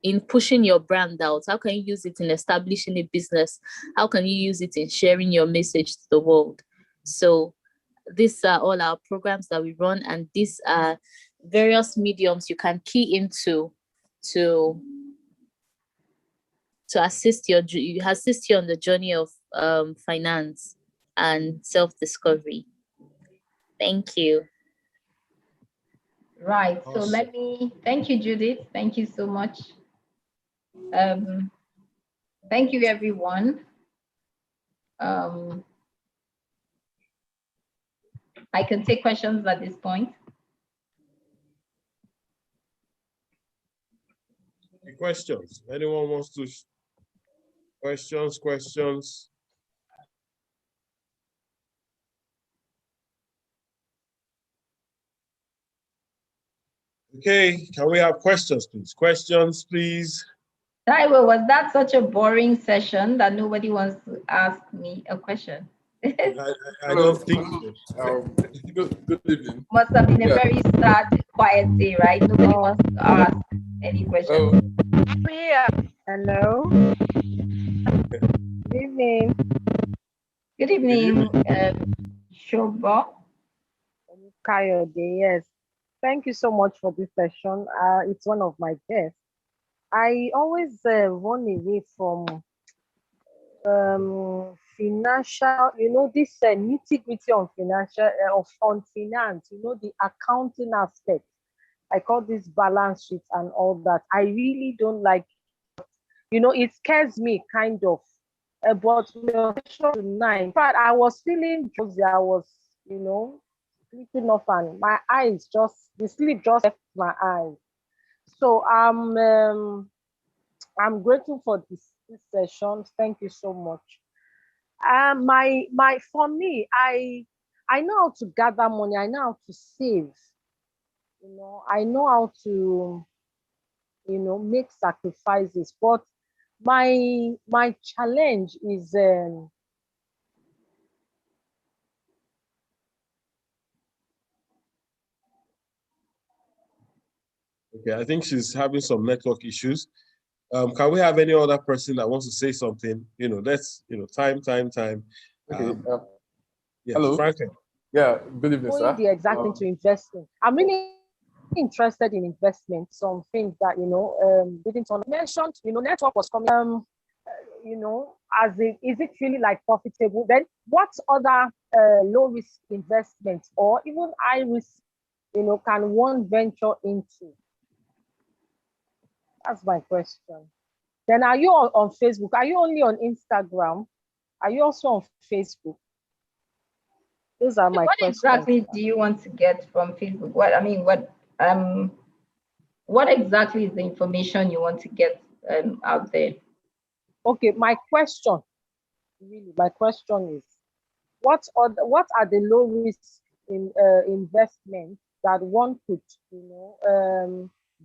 in pushing your brand out? How can you use it in establishing a business? How can you use it in sharing your message to the world? So these are all our programs that we run, and these are various mediums you can key into to assist you on the journey of finance and self-discovery. Thank you.
Right.
Awesome.
So thank you, Judith. Thank you so much. Thank you, everyone. I can take questions at this point.
Any questions? Anyone wants to? Questions? Okay, can we have questions, please? Questions, please.
Taiwo, was that such a boring session that nobody wants to ask me a question?
I don't think so.
Good evening.
Must have been a very sad, quiet day, right? Nobody wants to ask any questions.
Hello. Good evening.
Good evening, Shobo.
Kayode, yes. Thank you so much for this session. It's one of my best. I always run away from financial, this nitty-gritty on financial, on finance, the accounting aspect. I call this balance sheet and all that. I really don't like, it scares me kind of. But tonight, in fact, I was feeling drowsy. I was, sleeping off, and my eyes the sleep just left my eyes. So I'm grateful for this session. Thank you so much. For me, I know how to gather money. I know how to save. I know how to, make sacrifices. But my challenge is
Okay, I think she's having some network issues. Can we have any other person that wants to say something? Time.
Okay.
Yes,
Hello.
Franklin.
Yeah, good evening, sir.
the exact thing to invest in. I'm really interested in investment. Some things that didn't mentioned. Network was coming. Is it really like profitable? Then what other low risk investments or even high risk, can one venture into? That's my question. Then are you on Facebook? Are you only on Instagram? Are you also on Facebook? Those are my questions.
What exactly do you want to get from Facebook? What exactly is the information you want to get out there?
Okay, my question is, what are the low risk investments that one could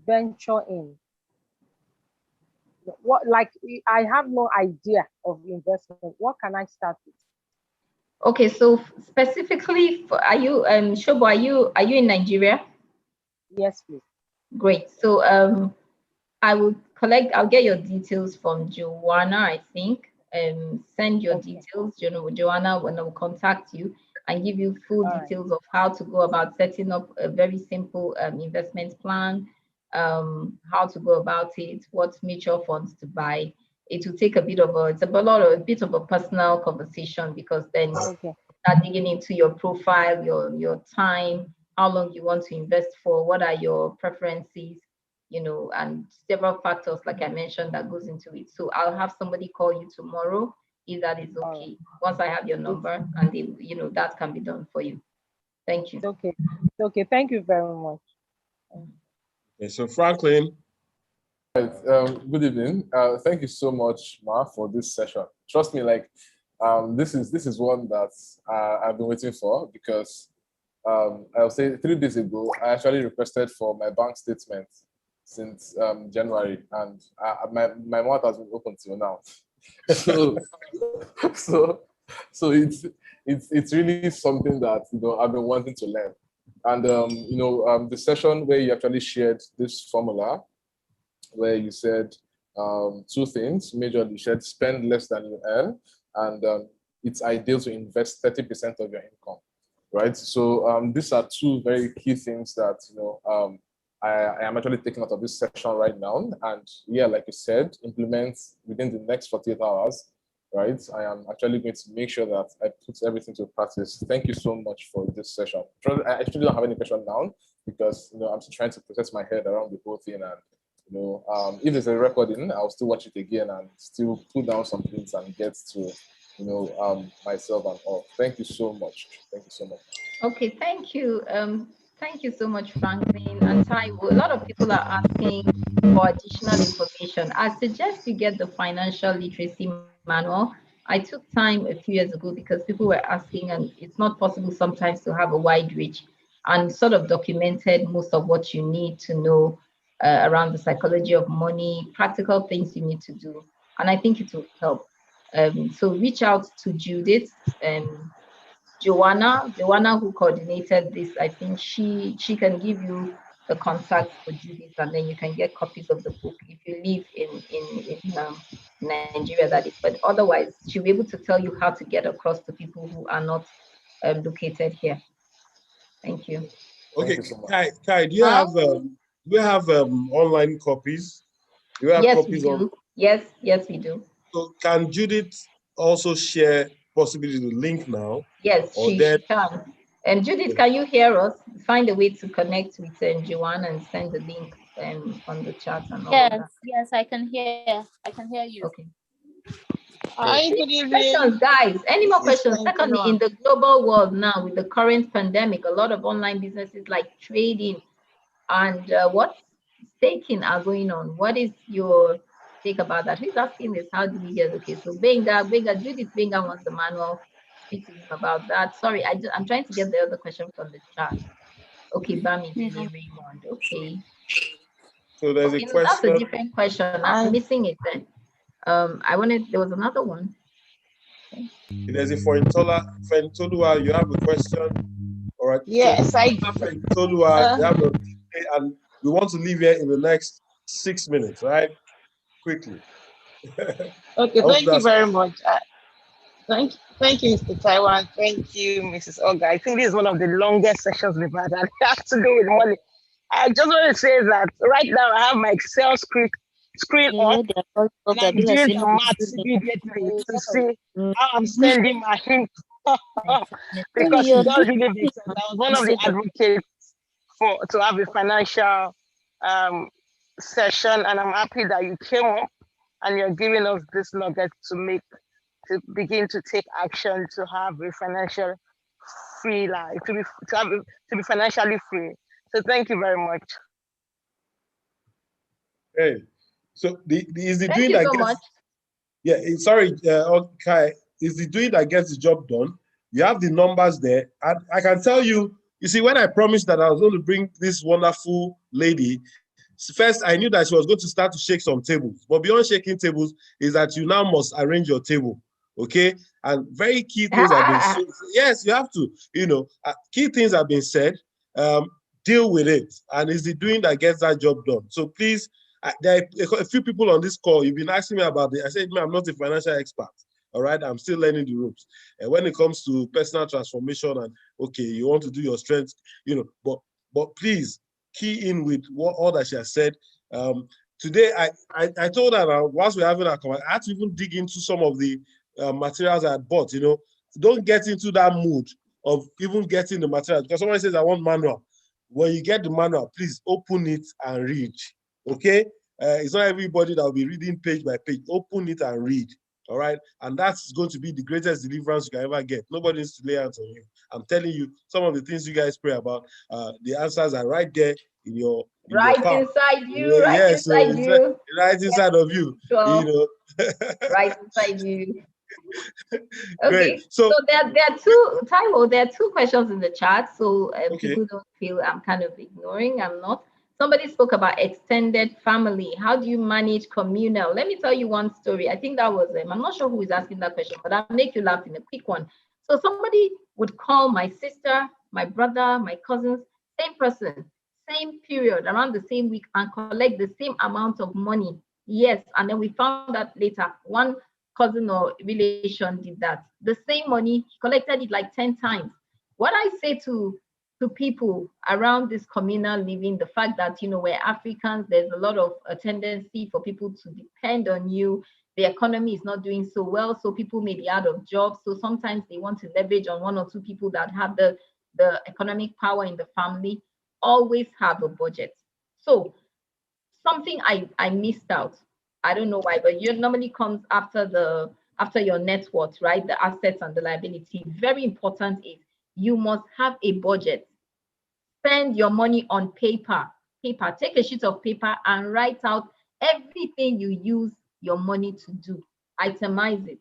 venture in? I have no idea of investment. What can I start with?
Okay, so specifically, are you Shobo? Are you in Nigeria?
Yes, please.
Great. So I'll get your details from Joanna, I think. Send your details. Joanna will contact you and give you full details of how to go about setting up a very simple investment plan, how to go about it, what mutual funds to buy. It will take a bit of a personal conversation, because then start digging into your profile, your time, how long you want to invest for, what are your preferences, and several factors, like I mentioned, that goes into it. So I'll have somebody call you tomorrow, if that is okay. Once I have your number, and that can be done for you. Thank you.
Okay. Thank you very much.
Okay, so Franklin.
Right. Good evening. Thank you so much, Ma, for this session. Trust me, this is one that I've been waiting for, because I'll say 3 days ago, I actually requested for my bank statement since January, and my mouth has been open till now. So, so it's really something that I've been wanting to learn. And the session where you actually shared this formula, where you said two things majorly. You said spend less than you earn, and it's ideal to invest 30% of your income, right? So these are two very key things that I am actually taking out of this session right now. And yeah, like you said, implement within the next 48 hours, right? I am actually going to make sure that I put everything to practice. Thank you so much for this session. I actually don't have any question now because I'm still trying to process my head around the whole thing. And if there's a recording, I'll still watch it again and still put down some things and get to myself and all. Thank you so much. Thank you so much.
Okay, thank you. Thank you so much, Franklin and Taiwo. A lot of people are asking for additional information. I suggest you get the financial literacy manual. I took time a few years ago because people were asking, and it's not possible sometimes to have a wide reach, and sort of documented most of what you need to know around the psychology of money, practical things you need to do. And I think it will help. So reach out to Judith and Joanna, who coordinated this. I think she can give you the contact for Judith, and then you can get copies of the book if you live in Nigeria, that is. But otherwise, she'll be able to tell you how to get across to people who are not located here. Thank you.
Okay,
Thank you so much.
Kai, do you have online copies? Do you have
Yes,
copies
we do. Yes, we do.
So can Judith also share possibly the link now?
Yes, she can. And Judith, can you hear us? Find a way to connect with Joanna and send the link on the chat and all of that.
Yes, I can hear. I can hear you.
Okay.
Hi, good evening.
Questions, guys. Any more questions? Secondly, in the global world now, with the current pandemic, a lot of online businesses like trading and staking are going on. What is your take about that? Who's asking this? How do we get? Okay, so Judith Benga wants the manual. Speak to him about that. Sorry, I'm trying to get the other question from the chat. Okay, Bami Raymond. Okay.
So there's a question.
That's a different question. I'm missing it then. There was another one. Okay.
There's a Fentolua, you have a question? All right.
Yes,
so, Fentolua, you have and we want to leave here in the next 6 minutes, right? Quickly.
Okay, thank you very much. Thank you, Mr. Taiwan. Thank you, Mrs. Oga. I think this is one of the longest sessions we've had, and it has to do with money. I just want to say that right now I have my Excel screen on, and I'm doing the maths immediately to see how I'm spending my income. Because it does really make sense. I was one of the advocates to have a financial session, and I'm happy that you came up and you're giving us this nugget to begin to take action to have a financial free life, to be financially free. So thank you very much.
Hey, so is the
Thank
doing
you
that
so
gets,
much.
Yeah, sorry, Kai, is the doing that gets the job done. You have the numbers there, and I can tell you. You see, when I promised that I was going to bring this wonderful lady, first I knew that she was going to start to shake some tables. But beyond shaking tables is that you now must arrange your table, okay? And very key things have been said. Yes, you have to. Key things have been said. Deal with it, and it's the doing that gets that job done. So please, there are a few people on this call. You've been asking me about it. I said, I'm not a financial expert. All right, I'm still learning the ropes. And when it comes to personal transformation and okay, you want to do your strengths, but please key in with all that she has said. Today, I told her that whilst we're having a conversation, I had to even dig into some of the materials I had bought. Don't get into that mood of even getting the materials because someone says I want manual. When you get the manual, please open it and read. Okay, it's not everybody that will be reading page by page. Open it and read. All right, and that's going to be the greatest deliverance you can ever get. Nobody needs to lay hands on you. I'm telling you, some of the things you guys pray about, the answers are right there in your
right inside you, right inside you,
right inside of you.
Sure. Right inside you. Okay,
Great.
So there are two, Taiwo, there are two questions in the chat, so
okay.
People don't feel I'm kind of ignoring. I'm not. Somebody spoke about extended family. How do you manage communal? Let me tell you one story. I think that was I'm not sure who is asking that question, but I'll make you laugh in a quick one. So somebody would call my sister, my brother, my cousins, same person, same period, around the same week, and collect the same amount of money. Yes, and then we found out later one cousin or relation did that. The same money, he collected it like 10 times. What I say to people around this communal living, the fact that, you know, we're Africans, there's a lot of a tendency for people to depend on you. The economy is not doing so well, so people may be out of jobs. So sometimes they want to leverage on one or two people that have the economic power in the family. Always have a budget. So something I missed out, I don't know why, but it normally comes after your net worth, right? The assets and the liability. Very important is you must have a budget. Spend your money on paper. Take a sheet of paper and write out everything you use your money to do. Itemize it.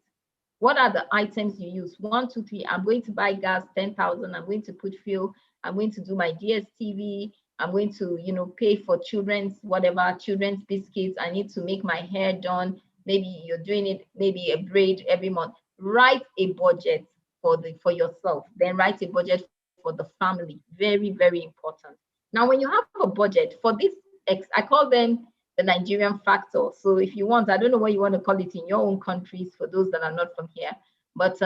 What are the items you use? 1, 2, 3. I'm going to buy gas, 10,000. I'm going to put fuel. I'm going to do my DSTV. I'm going to, you know, pay for children's biscuits. I need to make my hair done. Maybe you're doing it, maybe a braid every month. Write a budget for yourself. Then write a budget for the family. Very, very important. Now, when you have a budget for this, I call them the Nigerian factor. So if you want, I don't know what you want to call it in your own countries for those that are not from here, but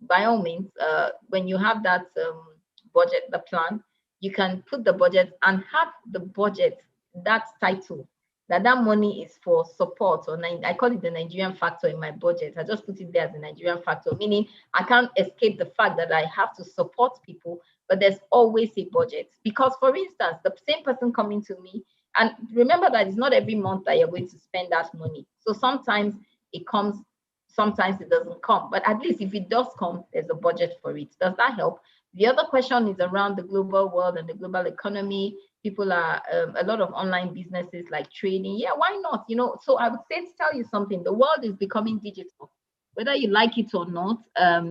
by all means, when you have that budget, the plan, you can put the budget and have the budget, that title, that money is for support, or I call it the Nigerian factor in my budget. I just put it there as the Nigerian factor, meaning I can't escape the fact that I have to support people, but there's always a budget. Because for instance, the same person coming to me, and remember that it's not every month that you're going to spend that money. So sometimes it comes, sometimes it doesn't come, but at least if it does come, there's a budget for it. Does that help? The other question is around the global world and the global economy. People are a lot of online businesses like trading. Yeah, why not? You know, so I would say to tell you something, the world is becoming digital. Whether you like it or not,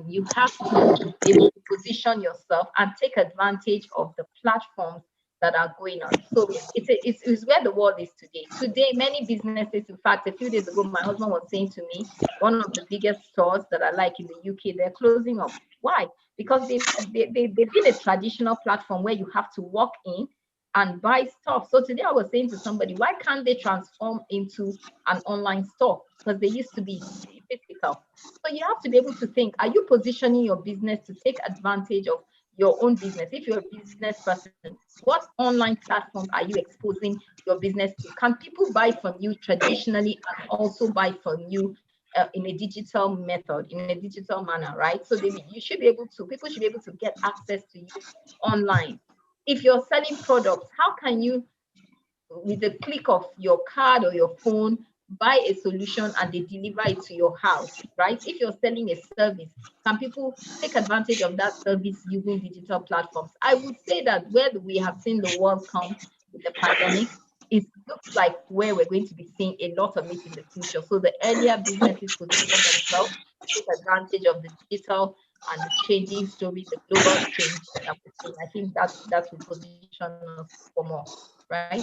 you have to be able to position yourself and take advantage of the platforms that are going on. So it's where the world is today. Today, many businesses, in fact, a few days ago, my husband was saying to me, one of the biggest stores that I like in the UK, they're closing up. Why? Because they've been a traditional platform where you have to walk in and buy stuff. So today I was saying to somebody, why can't they transform into an online store? Because they used to be physical. So you have to be able to think, are you positioning your business to take advantage of your own business? If you're a business person, what online platform are you exposing your business to? Can people buy from you traditionally and also buy from you in a digital method, in a digital manner, right? So people should be able to get access to you online. If you're selling products, how can you, with the click of your card or your phone, buy a solution and they deliver it to your house, right? If you're selling a service, can people take advantage of that service using digital platforms? I would say that where we have seen the world come with the pandemic, it looks like where we're going to be seeing a lot of it in the future. So the earlier businesses position themselves to take advantage of the digital and the changing story, the global change that we're seeing. I think that will position us for more, right?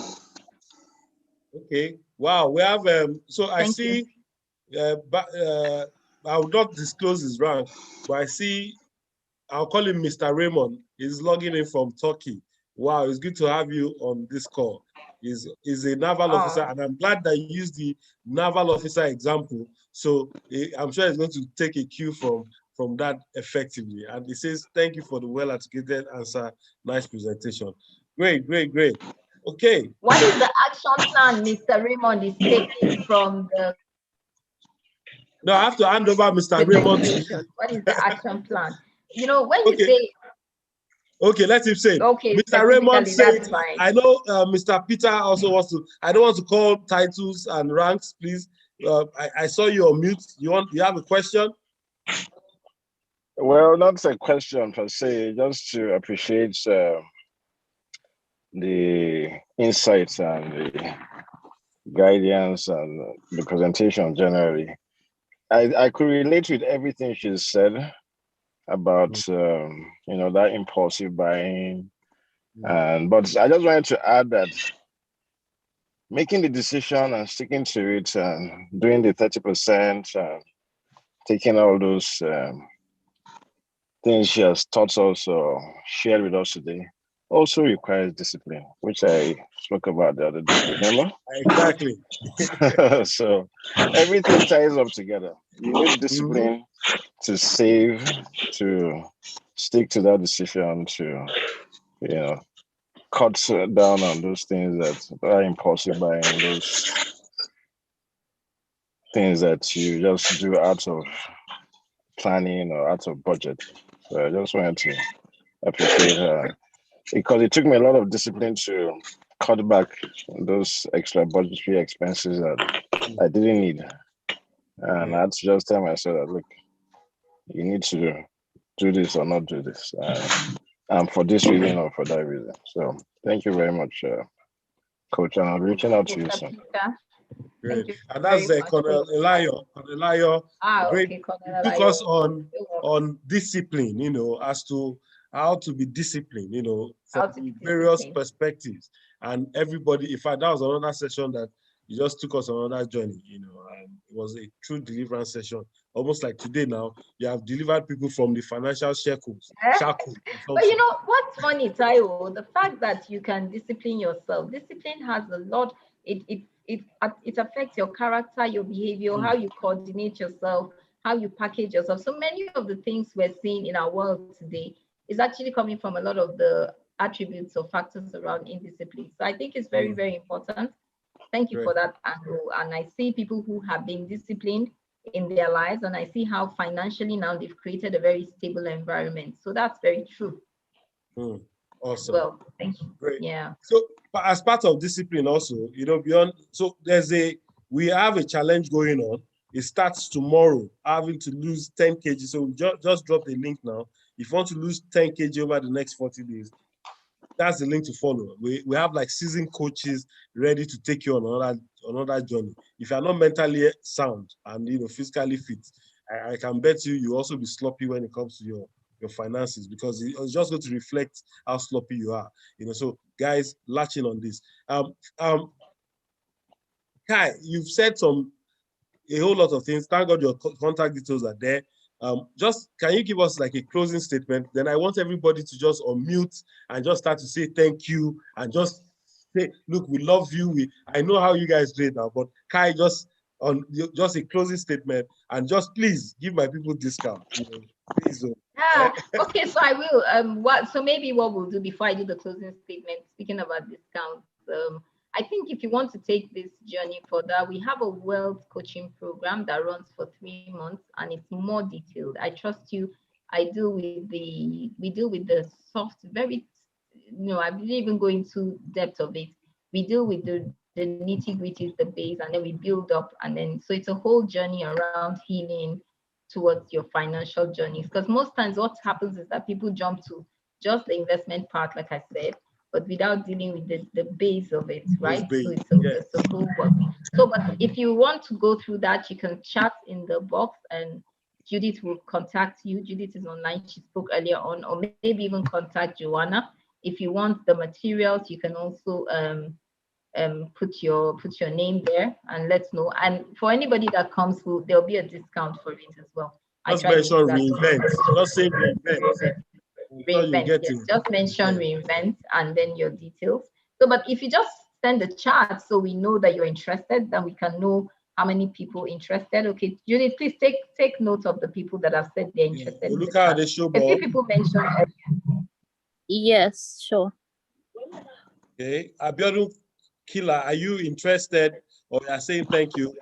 Okay. Wow. We have so I see I will not disclose his rank, but I see I'll call him Mr. Raymond. He's logging in from Turkey. Wow, it's good to have you on this call. He's a naval officer, and I'm glad that you used the naval officer example. So I'm sure he's going to take a cue from that effectively. And he says, thank you for the well-articulated answer. Nice presentation. Great, great, great. Okay.
What is the action plan Mr. Raymond is taking from the...
No, I have to hand over Mr. Raymond to you.
What is the action plan? You know, when you say...
Okay, let him say.
Okay,
Mr. Raymond said,
fine.
I know Mr. Peter also wants to, I don't want to call titles and ranks, please. I saw you on mute. You have a question?
Well, not a question per se, just to appreciate the insights and the guidance and the presentation generally. I could relate with everything she said about that impulsive buying, but I just wanted to add that making the decision and sticking to it and doing the 30% and taking all those things she has taught us or shared with us today also requires discipline, which I spoke about the other day, remember?
Exactly.
So everything ties up together. You need discipline to save, to stick to that decision, to, you know, cut down on those things that are impulsive buying, those things that you just do out of planning or out of budget. So I just wanted to appreciate her because it took me a lot of discipline to cut back on those extra budgetary expenses that I didn't need. And I had to just tell myself that, look, you need to do this or not do this. And for this reason or for that reason. So thank you very much, Coach. And I'll be reaching out to you soon.
Great. And that's Colonel Elayo. Great.
Okay,
Took us on discipline, you know, as to how to be disciplined, you know, from various perspectives. And everybody, in fact, that was another session that you just took us on another journey, you know, and it was a true deliverance session. Almost like today now, you have delivered people from the financial shackles.
But you know, what's funny, Taiwo, the fact that you can discipline yourself. Discipline has a lot, it affects your character, your behavior, how you coordinate yourself, how you package yourself. So many of the things we're seeing in our world today is actually coming from a lot of the attributes or factors around indiscipline. So I think it's very, very important. Thank you for that angle. And I see people who have been disciplined in their lives, and I see how financially now they've created a very stable environment. So that's very true.
Awesome.
Well, thank you.
Great.
Yeah.
So as part of discipline also, you know, beyond, so we have a challenge going on. It starts tomorrow, having to lose 10 kg. So we just dropped a link now. If you want to lose 10 kg over the next 40 days, that's the link to follow. We have like seasoned coaches ready to take you on another journey. If you're not mentally sound and, you know, physically fit, I can bet you also be sloppy when it comes to your finances, because it's just going to reflect how sloppy you are. You know, so guys, latching on this. Kai, you've said a whole lot of things. Thank God your contact details are there. Just can you give us like a closing statement? Then I want everybody to just unmute and just start to say thank you and just say, look, we love you. I know how you guys do it now, but Kai, just a closing statement and just please give my people discount. You know, please.
Okay, so I will. So maybe what we'll do before I do the closing statement, speaking about discounts, I think if you want to take this journey further, we have a wealth coaching program that runs for 3 months and it's more detailed. I trust you. We deal with the soft, very, you know, I didn't even go into depth of it. We deal with the nitty-gritties, the base, and then we build up. And then, so it's a whole journey around healing towards your financial journeys. Because most times what happens is that people jump to just the investment part, like I said, but without dealing with the base of it, right? So it's a whole work. So, but if you want to go through that, you can chat in the box and Judith will contact you. Judith is online, she spoke earlier on, or maybe even contact Joanna. If you want the materials, you can also put your name there and let's know. And for anybody that comes, there'll be a discount for it as well.
Just mention Reinvent. Just say Reinvent.
Reinvent, yes. Just mention Reinvent and then your details. So, but if you just send the chat so we know that you're interested, then we can know how many people interested. Okay, Judith, please take note of the people that have said they're interested.
We'll look at the show.
A few people mentioned.
Yes, sure.
Okay, Abiodun Killer, are you interested, or you are saying thank you?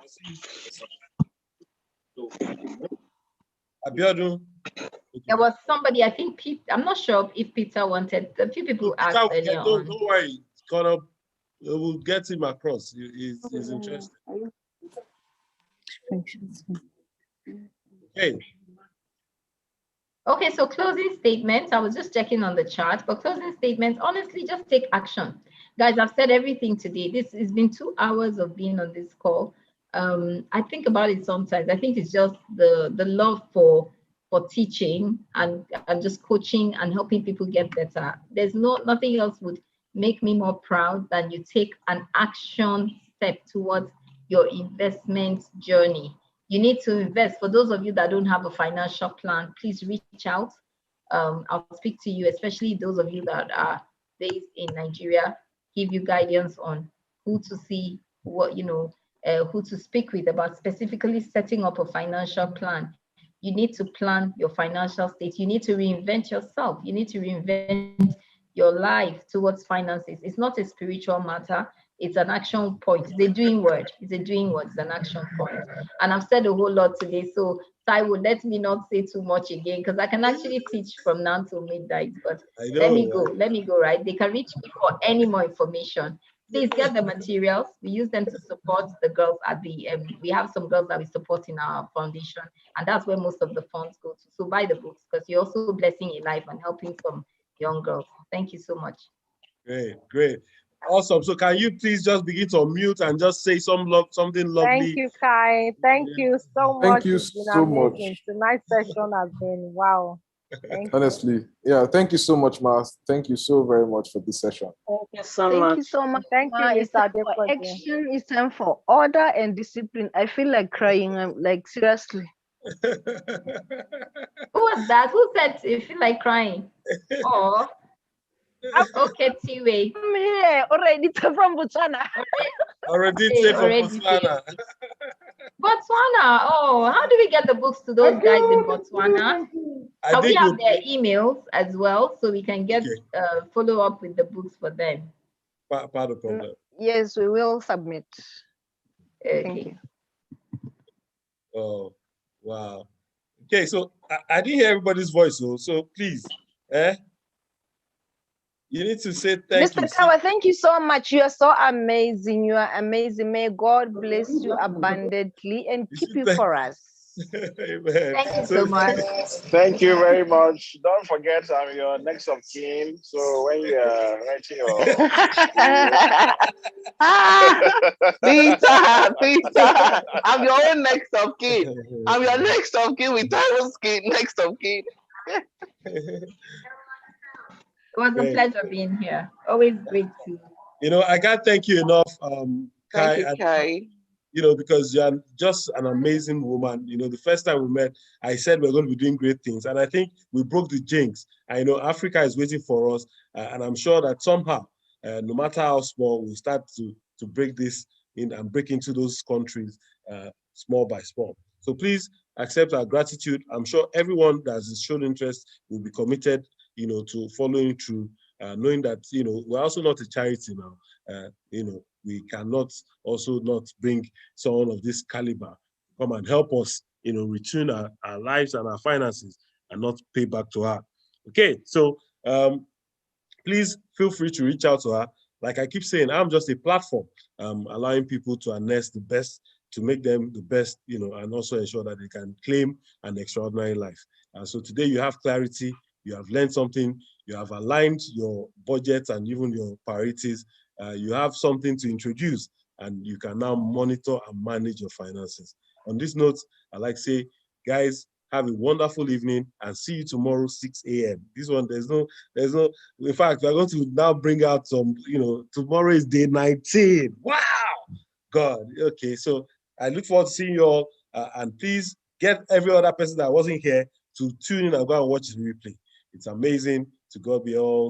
Abiodun.
There was somebody, I think Pete, I'm not sure if Peter wanted, a few people asked earlier on.
Don't worry, we'll get him across. He's interested. Okay.
Okay, so closing statements. I was just checking on the chart. For closing statements, honestly, just take action. Guys, I've said everything today. This has been 2 hours of being on this call. I think about it sometimes. I think it's just the love for teaching and just coaching and helping people get better. There's nothing else would
make me more proud than you take an action step towards your investment journey. You need to invest. For those of you that don't have a financial plan, please reach out. I'll speak to you, especially those of you that are based in Nigeria, give you guidance on who to see, what, who to speak with about specifically setting up a financial plan. You need to plan your financial state. You need to reinvent yourself. You need to reinvent your life towards finances. It's not a spiritual matter. It's an action point. It's a doing word. It's a doing word. It's an action point. And I've said a whole lot today. So Taiwo, let me not say too much again, because I can actually teach from now till midnight. But let me go. Let me go, right? They can reach me for any more information. Please get the materials. We use them to support the girls at the, we have some girls that we support in our foundation, and that's where most of the funds go to. So buy the books, because you're also blessing a life and helping some young girls. Thank you so much.
Great, great. Awesome. So can you please just begin to unmute and just say something lovely?
Thank you, Kai. Thank you so much.
Thank you so much.
Tonight's session has been wow.
Honestly, yeah. Thank you so much, Mas. Thank you so very much for this session.
Thank you so
Thank
much.
you so much.
Thank you,
It's
Mr.
time for
Adepoju.
action. It's time for order and discipline. I feel like crying. I'm like, seriously.
Who was that? Who said you feel like crying? Oh, okay, Tiwe.
I'm here already from Botswana.
Already from Botswana.
Botswana. Oh, how do we get the books to those guys in Botswana? And we have their emails as well, so we can get follow up with the books for them.
Part of the problem.
Yes, we will submit. Thank you.
Oh, wow. Okay, so I didn't hear everybody's voice, so please, you need to say thank you.
Mr. Kawa, thank you so much. You are so amazing. You are amazing. May God bless you abundantly and keep you for us.
Amen.
Thank you so much.
Thank you very much. Don't forget, I'm your next of kin. So when you're writing your
Peter, I'm your own next of kin. I'm your next of kin with Taiwo's kin, next of kin.
It was a pleasure being here. Always great to.
I can't thank you enough,
Thank you, Kai.
Because you're just an amazing woman. The first time we met, I said we're going to be doing great things. And I think we broke the jinx. I know Africa is waiting for us. And I'm sure that somehow, no matter how small, we'll start to break this in and break into those countries small by small. So please accept our gratitude. I'm sure everyone that has shown interest will be committed, to following through, knowing that, we're also not a charity now. We cannot also not bring someone of this caliber come and help us, return our lives and our finances and not pay back to her. Okay, so please feel free to reach out to her. Like I keep saying, I'm just a platform, allowing people to harness the best, to make them the best, and also ensure that they can claim an extraordinary life. So today you have clarity, you have learned something, you have aligned your budget and even your priorities. You have something to introduce, and you can now monitor and manage your finances. On this note, I'd like to say, guys, have a wonderful evening and see you tomorrow, 6 a.m. This one, there's no, in fact, we're going to now bring out some, tomorrow is day 19. Wow, God. Okay, so I look forward to seeing you all, and please get every other person that wasn't here to tune in and go and watch the replay. It's amazing. To God be all